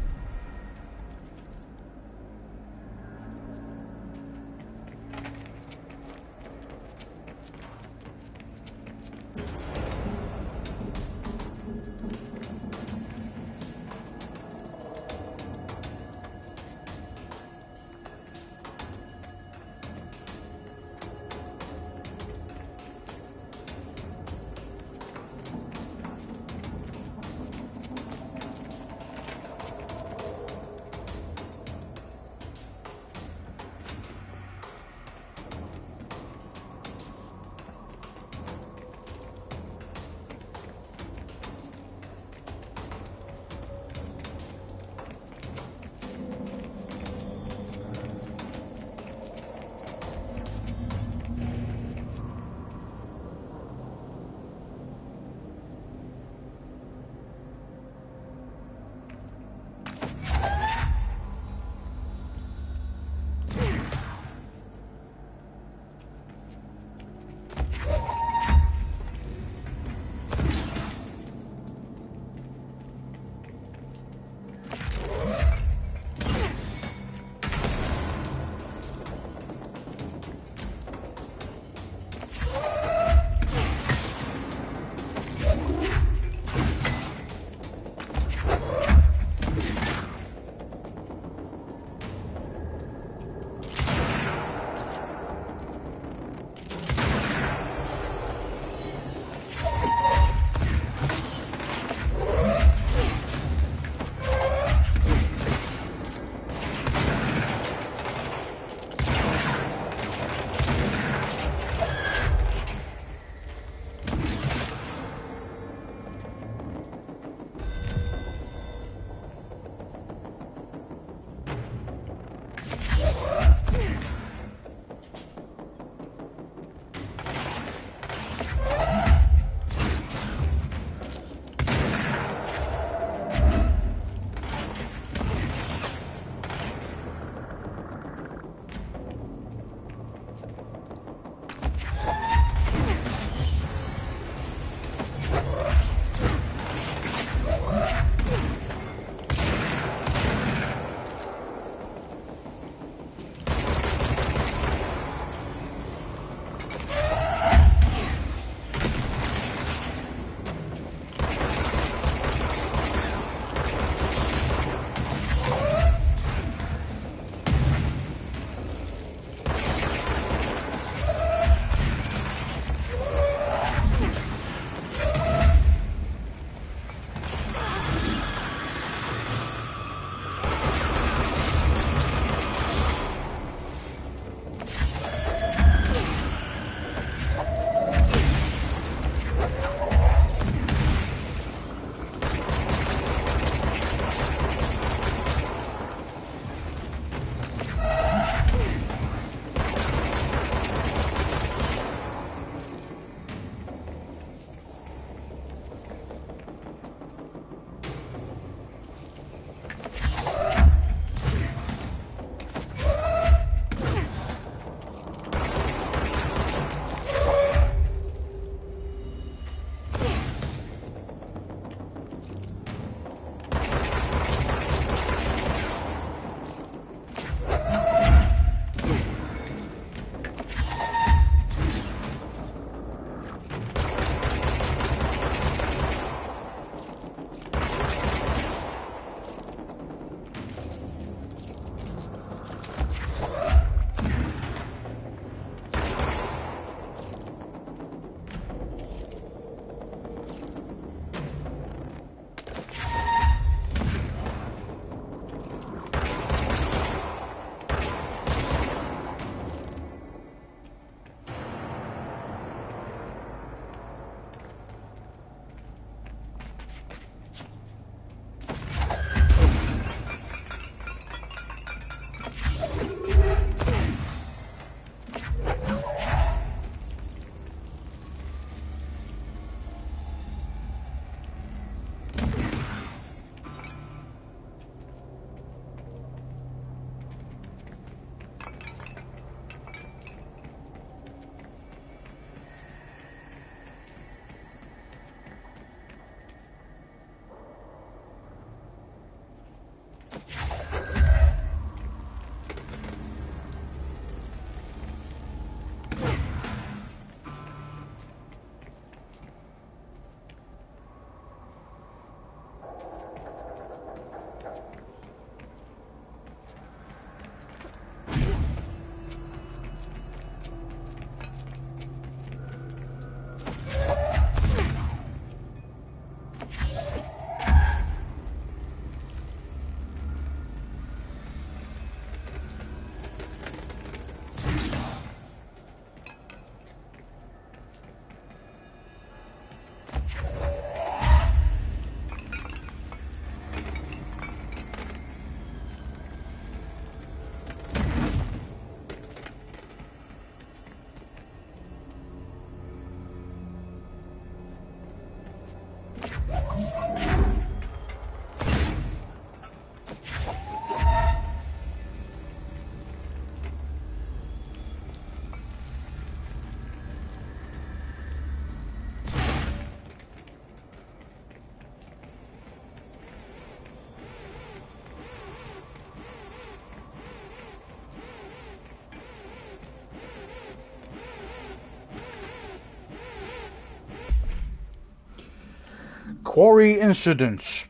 Quarry incidents.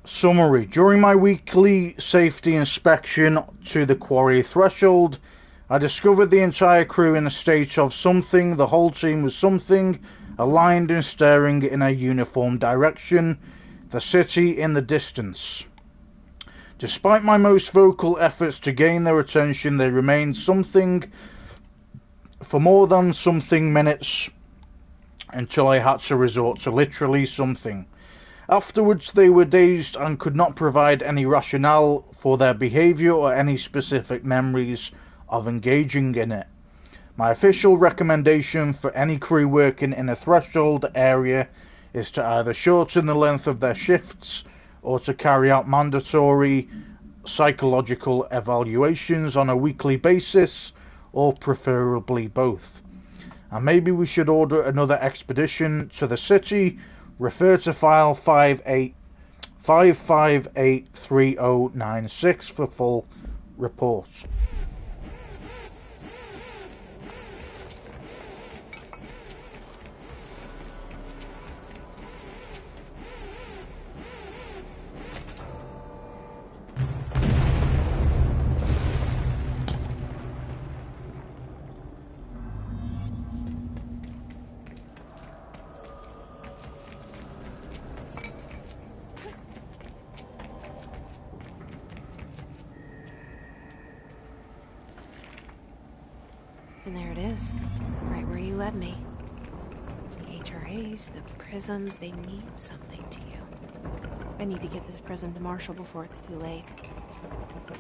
Summary. During my weekly safety inspection to the quarry threshold, I discovered the entire crew in a state of something. The whole team was something, aligned and staring in a uniform direction, the city in the distance. Despite my most vocal efforts to gain their attention, they remained something for more than something minutes, until I had to resort to literally something. Afterwards, they were dazed and could not provide any rationale for their behaviour or any specific memories of engaging in it. My official recommendation for any crew working in a threshold area is to either shorten the length of their shifts or to carry out mandatory psychological evaluations on a weekly basis, or preferably both. And maybe we should order another expedition to the city. Refer to file 5583096 for full report. And there it is, right where you led me. The HRAs, the prisms, they mean something to you. I need to get this prism to Marshall before it's too late.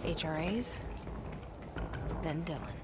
HRAs, then Dylan.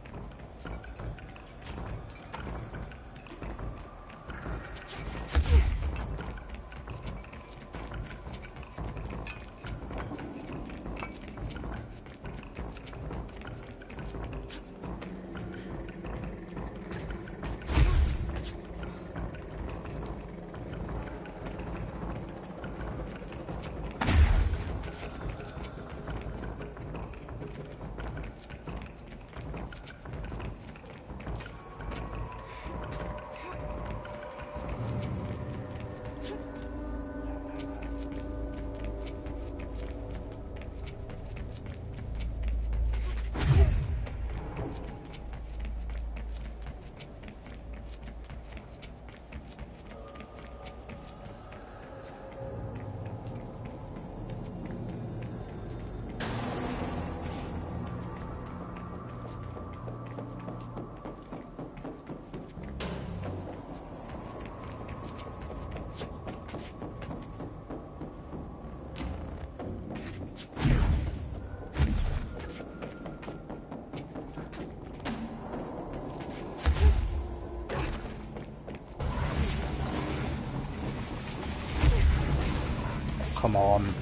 Come on.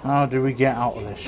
How do we get out of this?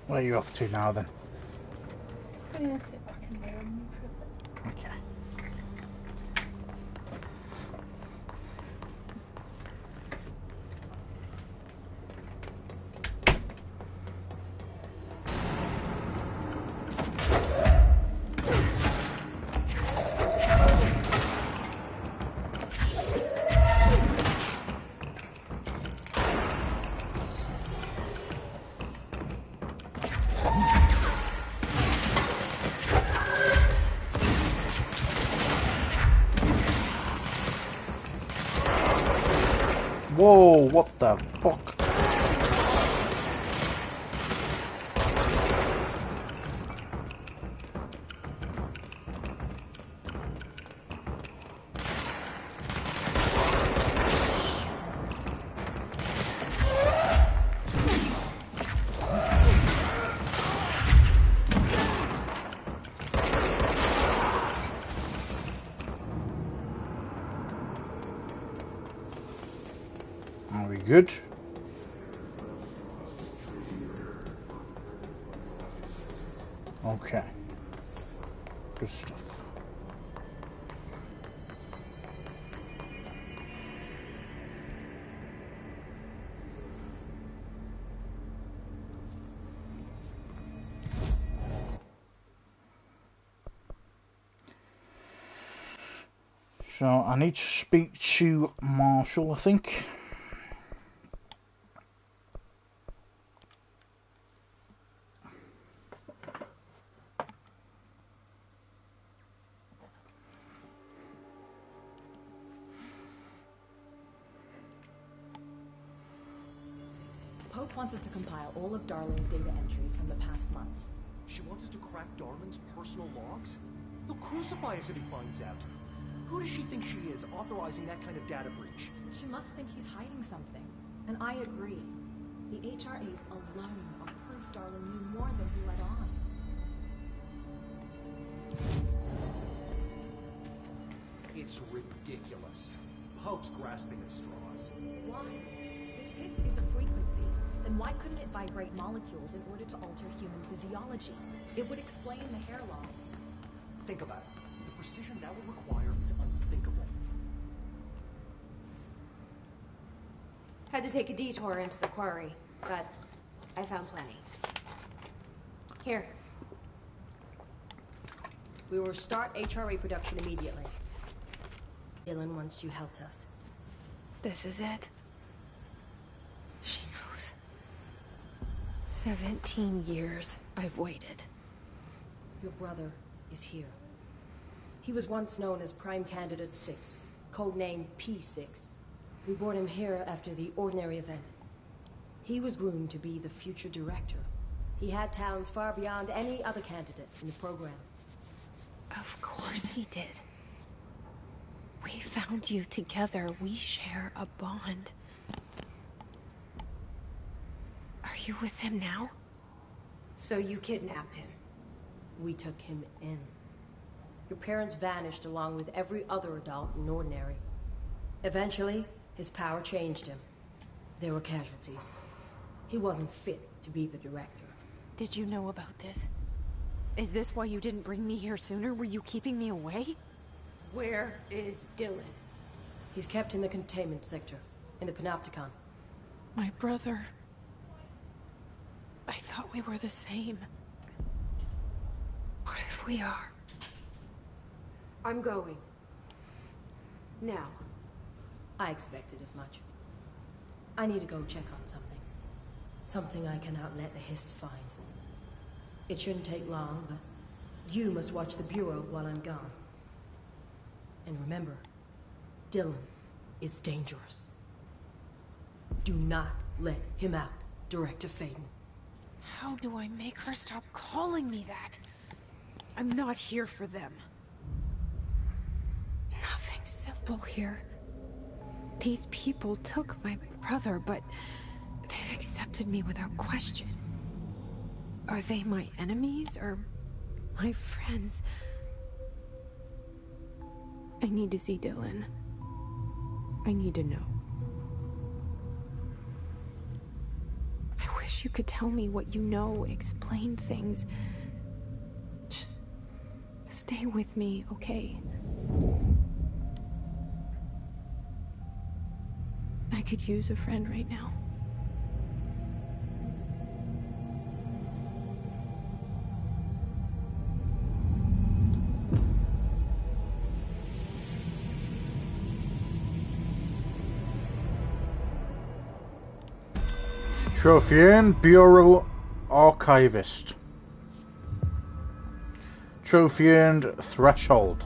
Where are you off to now then? I'm gonna sit back in here and for a bit. Okay. Whoa, what the fuck? Are we good? Okay. Good stuff. So I need to speak to Marshall, I think. Pope wants us to compile all of Darling's data entries from the past month. She wants us to crack Darling's personal logs? He'll crucify us if he finds out. Who does she think she is, authorizing that kind of data breach? She must think he's hiding something. And I agree. The HRAs alone are proof Darling knew more than he let on. It's ridiculous. Pope's grasping at straws. Why? If hiss is a frequency, then why couldn't it vibrate molecules in order to alter human physiology? It would explain the hair loss. Think about it. The precision that would require is unthinkable. Had to take a detour into the quarry, but I found plenty. Here. We will start HRA production immediately. Dylan, once you helped us. This is it. She knows. 17 years I've waited. Your brother is here. He was once known as Prime Candidate 6, codenamed P6. We brought him here after the ordinary event. He was groomed to be the future director. He had talents far beyond any other candidate in the program. Of course he did. We found you together. We share a bond. Are you with him now? So you kidnapped him? We took him in. Your parents vanished along with every other adult in Ordinary. Eventually, his power changed him. There were casualties. He wasn't fit to be the director. Did you know about this? Is this why you didn't bring me here sooner? Were you keeping me away? Where is Dylan? He's kept in the containment sector, in the Panopticon. My brother. I thought we were the same. What if we are? I'm going. Now. I expected as much. I need to go check on something. Something I cannot let the hiss find. It shouldn't take long, but you must watch the Bureau while I'm gone. And remember, Dylan is dangerous. Do not let him out, Director Faden. How do I make her stop calling me that? I'm not here for them. Nothing simple here. These people took my brother, but they've accepted me without question. Are they my enemies or my friends? I need to see Dylan. I need to know. I wish you could tell me what you know, explain things. Just stay with me, okay? I could use a friend right now. Trophian Bureau Archivist. Trophian Threshold.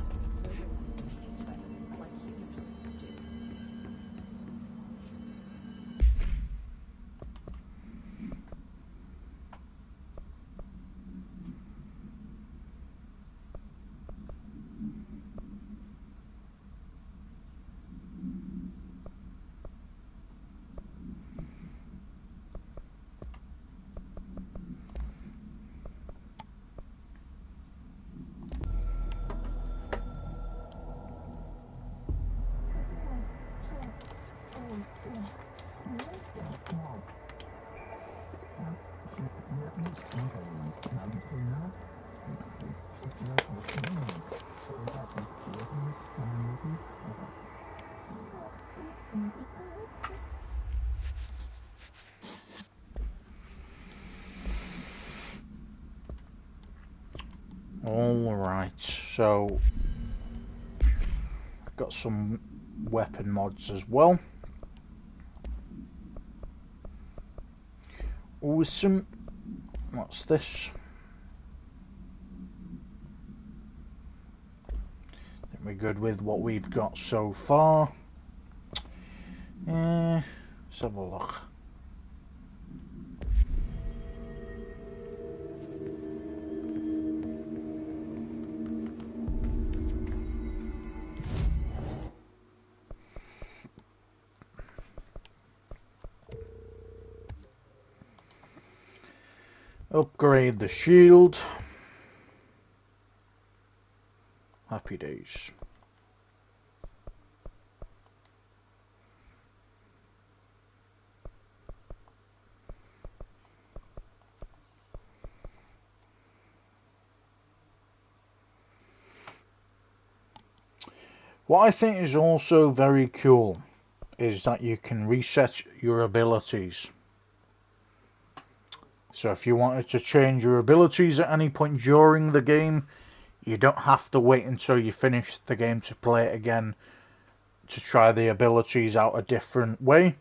Alright, so got some weapon mods as well. Awesome. What's this? I think we're good with what we've got so far. Let's have a look. Upgrade the shield. Happy days. What I think is also very cool is that you can reset your abilities. So if you wanted to change your abilities at any point during the game, you don't have to wait until you finish the game to play it again to try the abilities out a different way.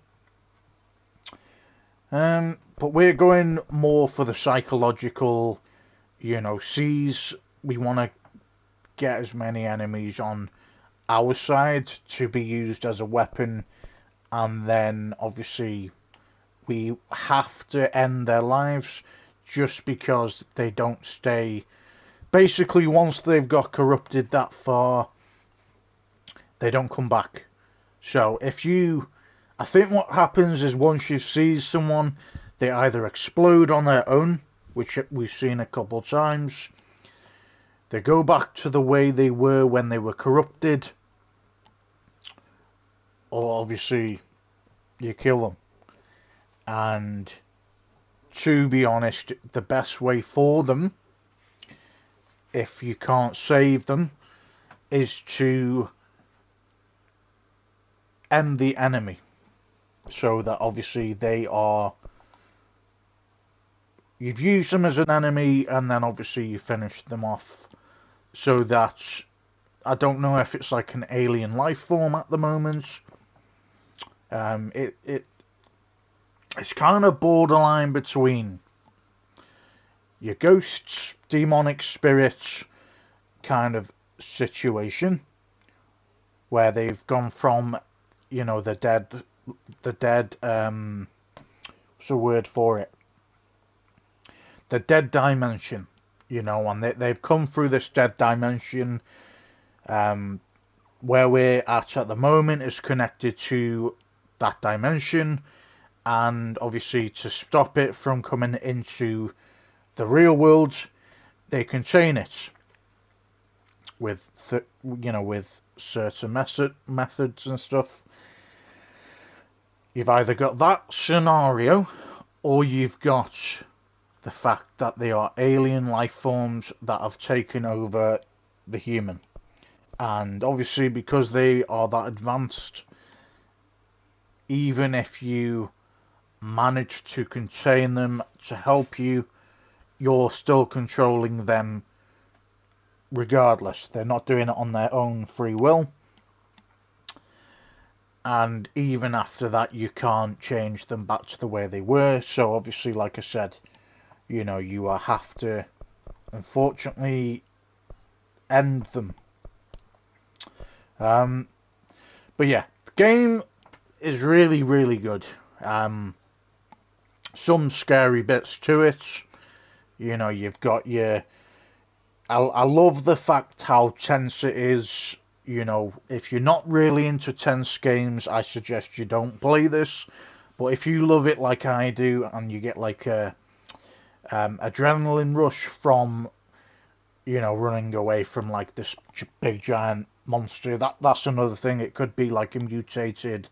But we're going more for the psychological, C's. We want to get as many enemies on our side to be used as a weapon, and then obviously we have to end their lives just because they don't stay. Basically, once they've got corrupted that far, they don't come back. So I think what happens is once you seize someone, they either explode on their own, which we've seen a couple times. They go back to the way they were when they were corrupted, or obviously you kill them. And to be honest, the best way for them, if you can't save them, is to end the enemy, so that obviously you've used them as an enemy, and then obviously you finish them off, so that I don't know if it's like an alien life form at the moment. It's kind of borderline between your ghosts, demonic spirits kind of situation, where they've gone from, the dead, what's the word for it? The dead dimension, and they've come through this dead dimension. Where we're at the moment is connected to that dimension, and obviously to stop it from coming into the real world, they contain it with certain methods and stuff. You've either got that scenario, or you've got the fact that they are alien life forms that have taken over the human. And obviously, because they are that advanced, even if you manage to contain them to help you, you're still controlling them regardless. They're not doing it on their own free will. And even after that, you can't change them back to the way they were. So obviously, like I said, you know, you have to, unfortunately, end them. But yeah, the game is really, really good. Some scary bits to it. You know, you've got your... I love the fact how tense it is. You know, if you're not really into tense games, I suggest you don't play this. But if you love it like I do, and you get like a adrenaline rush from, you know, running away from like this big giant monster, that's another thing. It could be like a mutated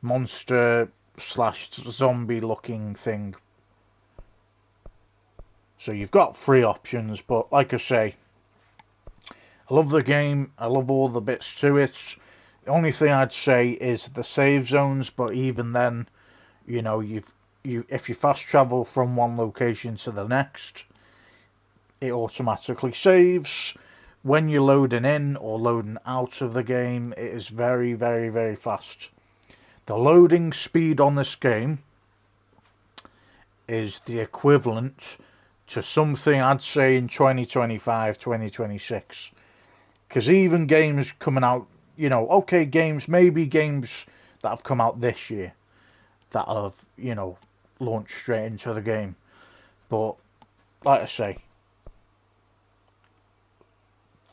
monster slash zombie looking thing. So you've got three options, but like I say, I love the game. I love all the bits to it. The only thing I'd say is the save zones, but even then, you know, if you fast travel from one location to the next, it automatically saves. When you're loading in or loading out of the game, it is very, very, very fast. The loading speed on this game is the equivalent to something I'd say in 2025, 2026. Because even games coming out, you know, okay, maybe games that have come out this year that have, you know, launched straight into the game. But, like I say,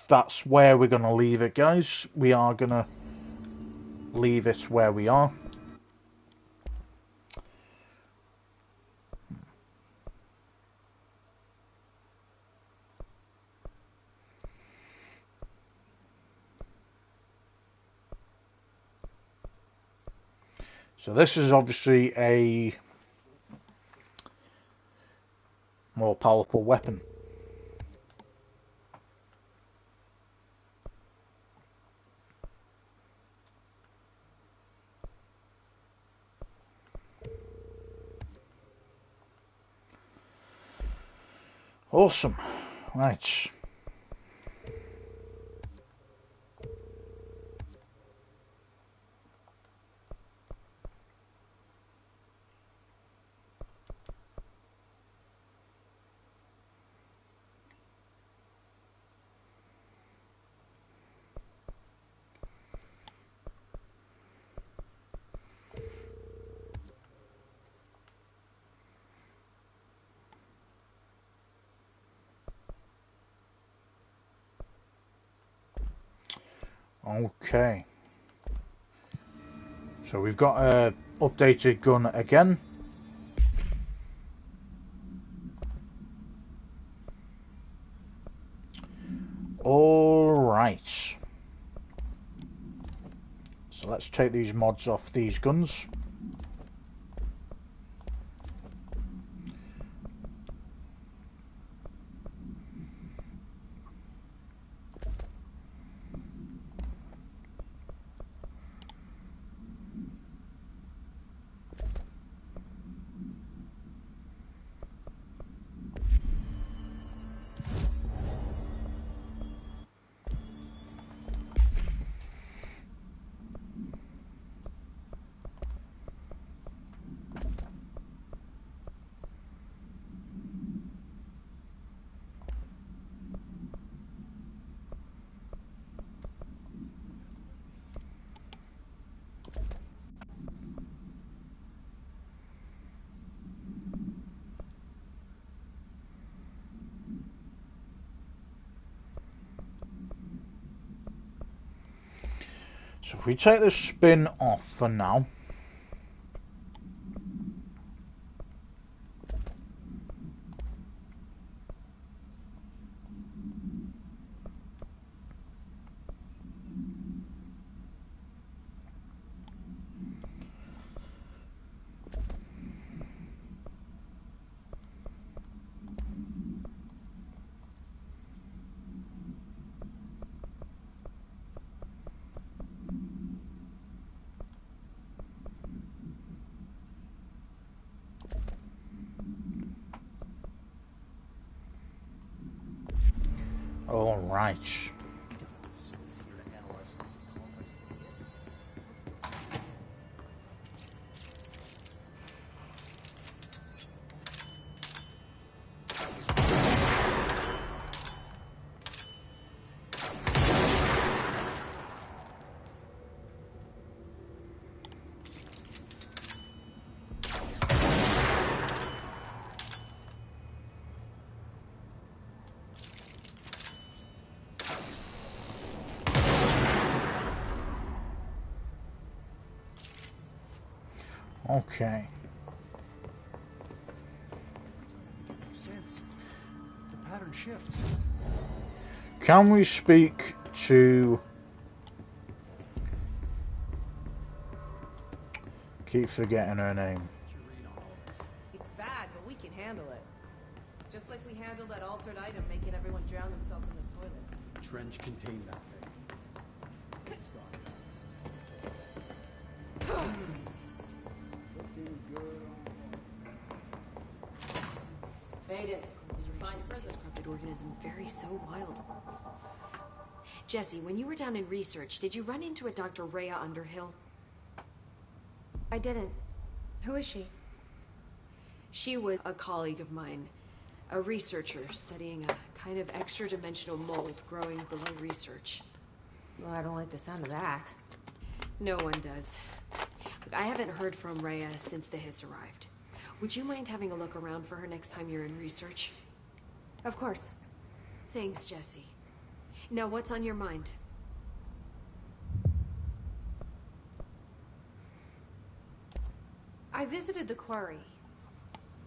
that's where we're going to leave it, guys. We are going to leave it where we are. So this is obviously a more powerful weapon. Awesome. Right. Okay. So we've got a updated gun again. All right. So let's take these mods off these guns. So if we take the spin off for now. Right. Facilities here to analyze some of these complex things. Okay. It makes sense. The pattern shifts. Can we speak to... Keep forgetting her name. It's bad, but we can handle it. Just like we handled that altered item making everyone drown themselves in the toilets. Trench contained that thing. It's gone. Fade it. You find This corrupted organism very so wild. Jesse, when you were down in research, did you run into a Dr. Rhea Underhill? I didn't. Who is she? She was a colleague of mine, a researcher studying a kind of extra-dimensional mold growing below research. Well, I don't like the sound of that. No one does. Look, I haven't heard from Rhea since the Hiss arrived. Would you mind having a look around for her next time you're in research? Of course. Thanks, Jesse. Now, what's on your mind? I visited the quarry.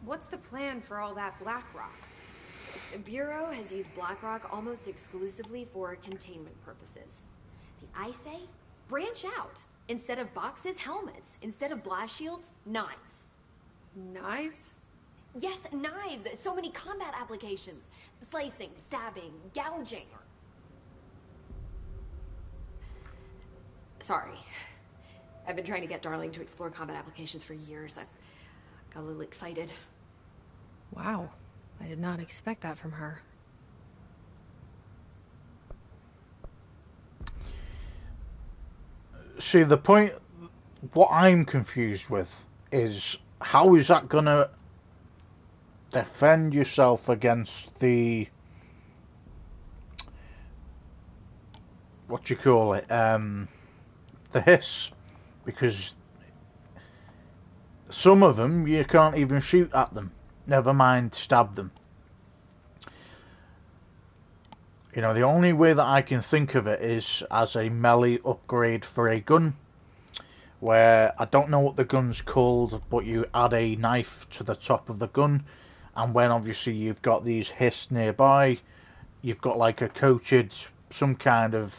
What's the plan for all that black rock? The Bureau has used Blackrock almost exclusively for containment purposes. See, I say, branch out. Instead of boxes, helmets. Instead of blast shields, knives. Knives? Yes, knives. So many combat applications. Slicing, stabbing, gouging. Sorry. I've been trying to get Darling to explore combat applications for years. I got a little excited. Wow. I did not expect that from her. See, the point, what I'm confused with is how is that gonna defend yourself against the, what you call it, the hiss, because some of them you can't even shoot at them, never mind stab them. You know, the only way that I can think of it is as a melee upgrade for a gun, where I don't know what the gun's called, but you add a knife to the top of the gun, and when obviously you've got these hiss nearby, you've got like a coated, some kind of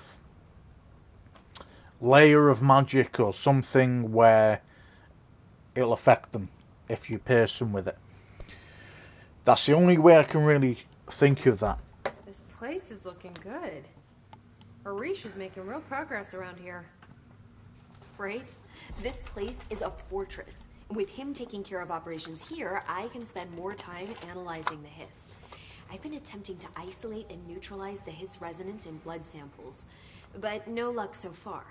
layer of magic or something where it'll affect them if you pierce them with it. That's the only way I can really think of that. This place is looking good. Arish is making real progress around here. Right? This place is a fortress. With him taking care of operations here, I can spend more time analyzing the hiss. I've been attempting to isolate and neutralize the hiss resonance in blood samples, but no luck so far.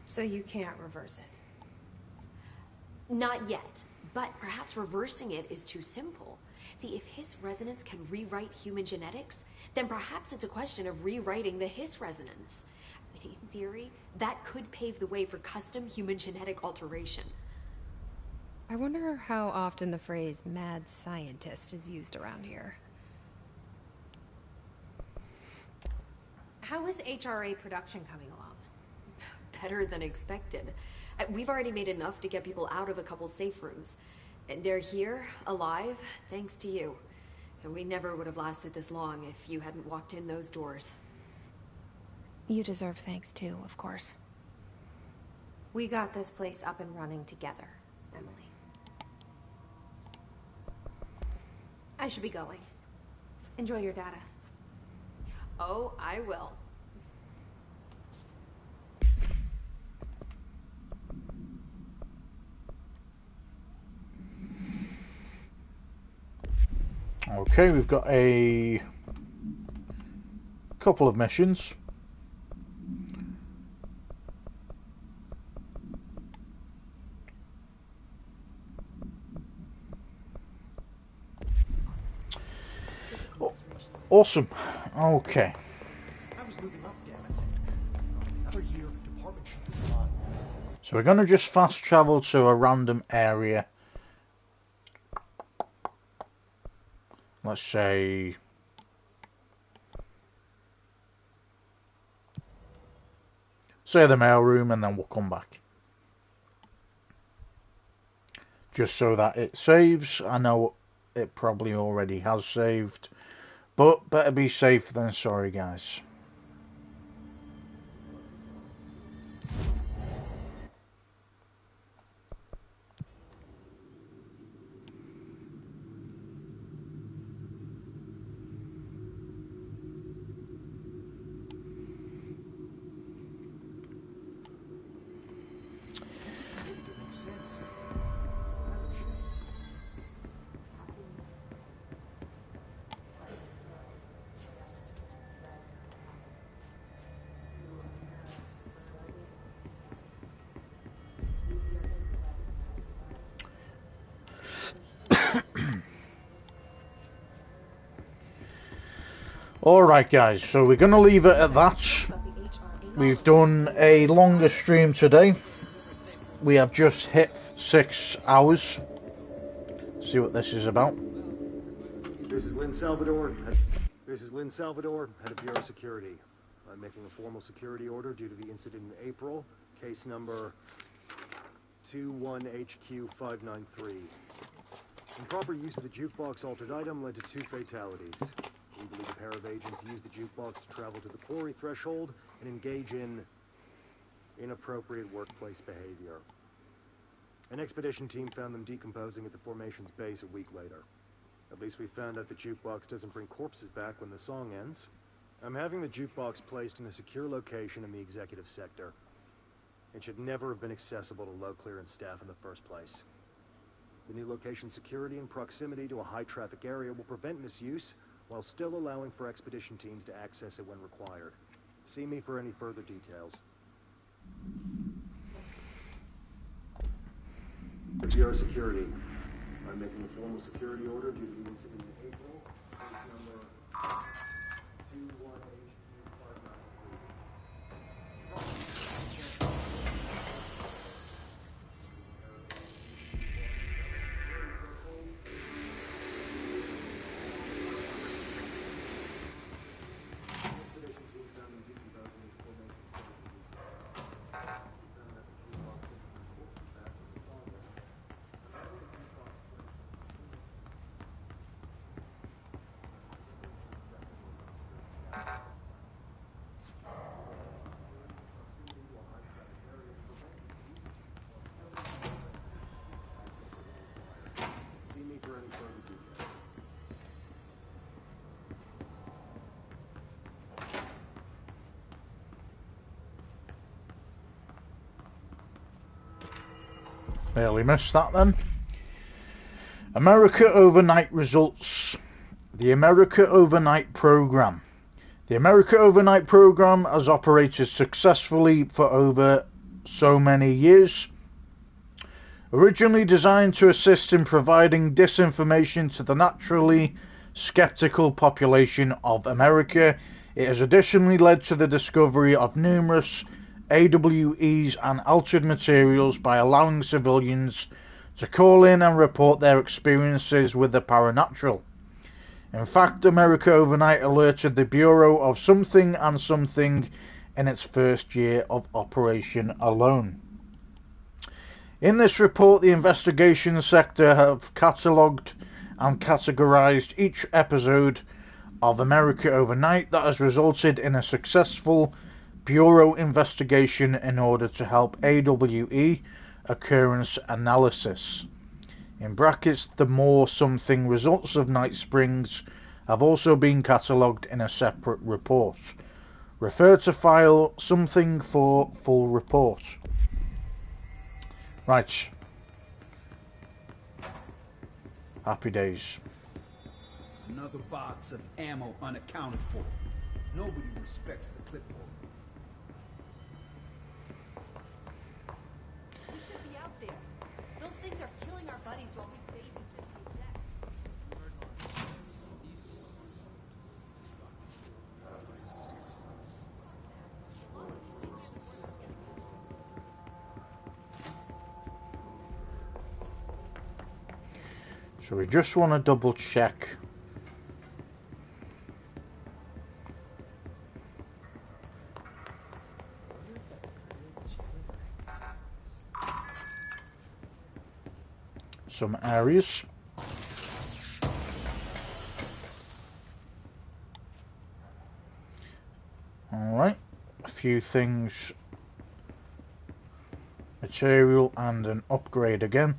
So you can't reverse it? Not yet, but perhaps reversing it is too simple. See, if hiss resonance can rewrite human genetics, then perhaps it's a question of rewriting the hiss resonance. In theory, that could pave the way for custom human genetic alteration. I wonder how often the phrase mad scientist is used around here. How is HRA production coming along? Better than expected. We've already made enough to get people out of a couple safe rooms. And they're here, alive, thanks to you. And we never would have lasted this long if you hadn't walked in those doors. You deserve thanks too, of course. We got this place up and running together, Emily. I should be going. Enjoy your data. Oh, I will. Okay, we've got a couple of missions. Awesome. Okay. I was moving up, damn it. Another year, department chief is gone. So we're going to just fast travel to a random area. Let's say... say the mailroom, and then we'll come back. Just so that it saves. I know it probably already has saved. But better be safe than sorry, guys. Makes sense. Alright guys, so we're going to leave it at that. We've done a longer stream today. We have just hit 6 hours. See what this is about. This is Lynn Salvador. This is Lynn Salvador, head of Bureau Security. I'm making a formal security order due to the incident in April. Case number 21HQ593. Improper use of the jukebox altered item led to 2 fatalities. We believe a pair of agents used the jukebox to travel to the quarry threshold and engage in inappropriate workplace behavior. An expedition team found them decomposing at the formation's base a week later. At least we found out the jukebox doesn't bring corpses back when the song ends. I'm having the jukebox placed in a secure location in the executive sector. It should never have been accessible to low clearance staff in the first place. The new location security and proximity to a high traffic area will prevent misuse, while still allowing for expedition teams to access it when required. See me for any further details. Bureau Security. I'm making a formal security order due to the incident in April. Case number 21HQ593. See me for any further details. Barely missed that then. America Overnight results. The America Overnight program. The America Overnight program has operated successfully for over so many years. Originally designed to assist in providing disinformation to the naturally skeptical population of America, it has additionally led to the discovery of numerous AWEs and altered materials by allowing civilians to call in and report their experiences with the paranatural. In fact, America Overnight alerted the Bureau of something and something in its first year of operation alone. In this report, the investigation sector have catalogued and categorized each episode of America Overnight that has resulted in a successful Bureau investigation in order to help AWE occurrence analysis. In brackets, the more something results of Night Springs have also been catalogued in a separate report. Refer to file something for full report. Right. Happy days. Another box of ammo unaccounted for. Nobody respects the clipboard. We should be out there. Those things are killing our buddies while we babysit the execs. So we just want to double check. Some areas. Alright, a few things. Material and an upgrade again.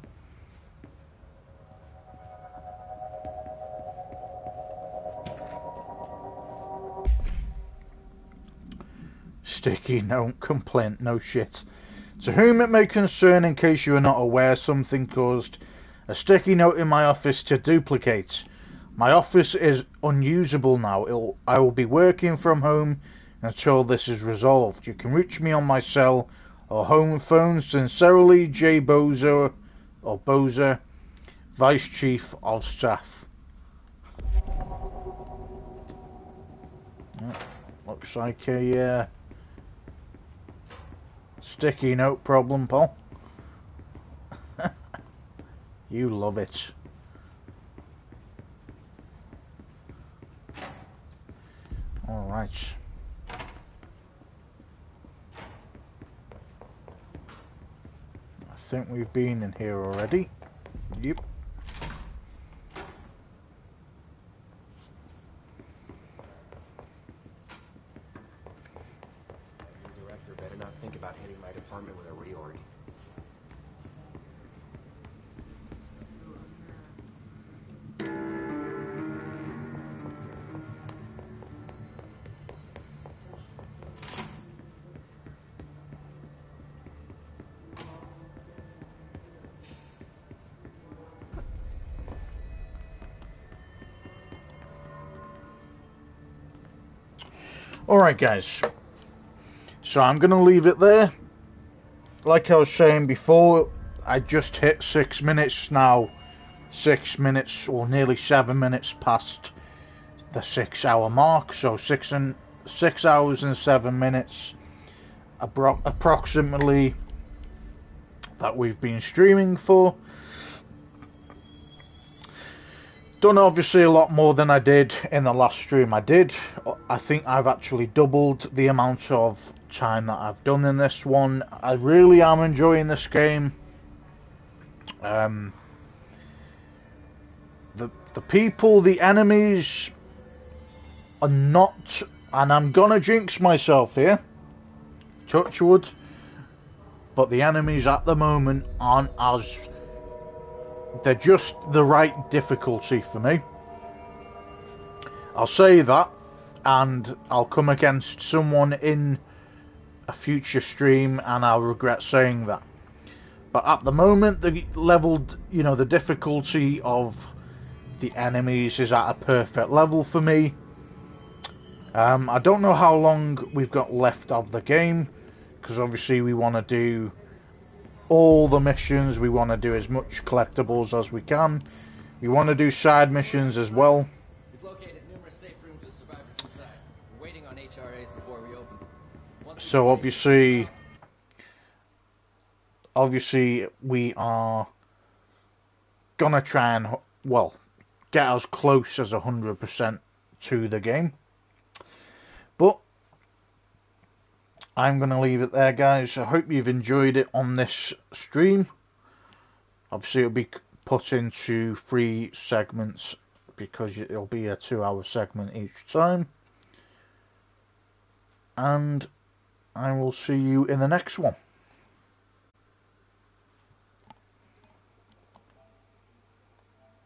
Sticky note, complaint, no shit. To whom it may concern, in case you are not aware, something caused a sticky note in my office to duplicate. My office is unusable now. I will be working from home until this is resolved. You can reach me on my cell or home phone. Sincerely, J. Bozer, or Bozer, Vice Chief of Staff. Looks like a sticky note problem, Paul. You love it. Alright. I think we've been in here already. Yep. The director better not think about hitting my department with a reorg. Alright guys, so I'm going to leave it there. Like I was saying before, I just hit 6 minutes now. 6 minutes, or nearly 7 minutes past the 6 hour mark. So 6 hours and 7 minutes approximately that we've been streaming for. Done obviously a lot more than I did in the last stream I did. I think I've actually doubled the amount of time that I've done in this one. I really am enjoying this game. The people, the enemies are not, and I'm gonna jinx myself here, touch wood, but the enemies at the moment aren't as, they're just the right difficulty for me. I'll say that, and I'll come against someone in a future stream and I'll regret saying that. But at the moment, the leveled, the difficulty of the enemies is at a perfect level for me. I don't know how long we've got left of the game, because obviously we want to do all the missions, we want to do as much collectibles as we can. We want to do side missions as well. We've located numerous safe rooms with survivors inside. We're waiting on HRAs before we open. So obviously we are gonna try and, well, get as close as 100% to the game. But I'm going to leave it there, guys. I hope you've enjoyed it on this stream. Obviously, it'll be put into 3 segments because it'll be a 2-hour segment each time. And I will see you in the next one.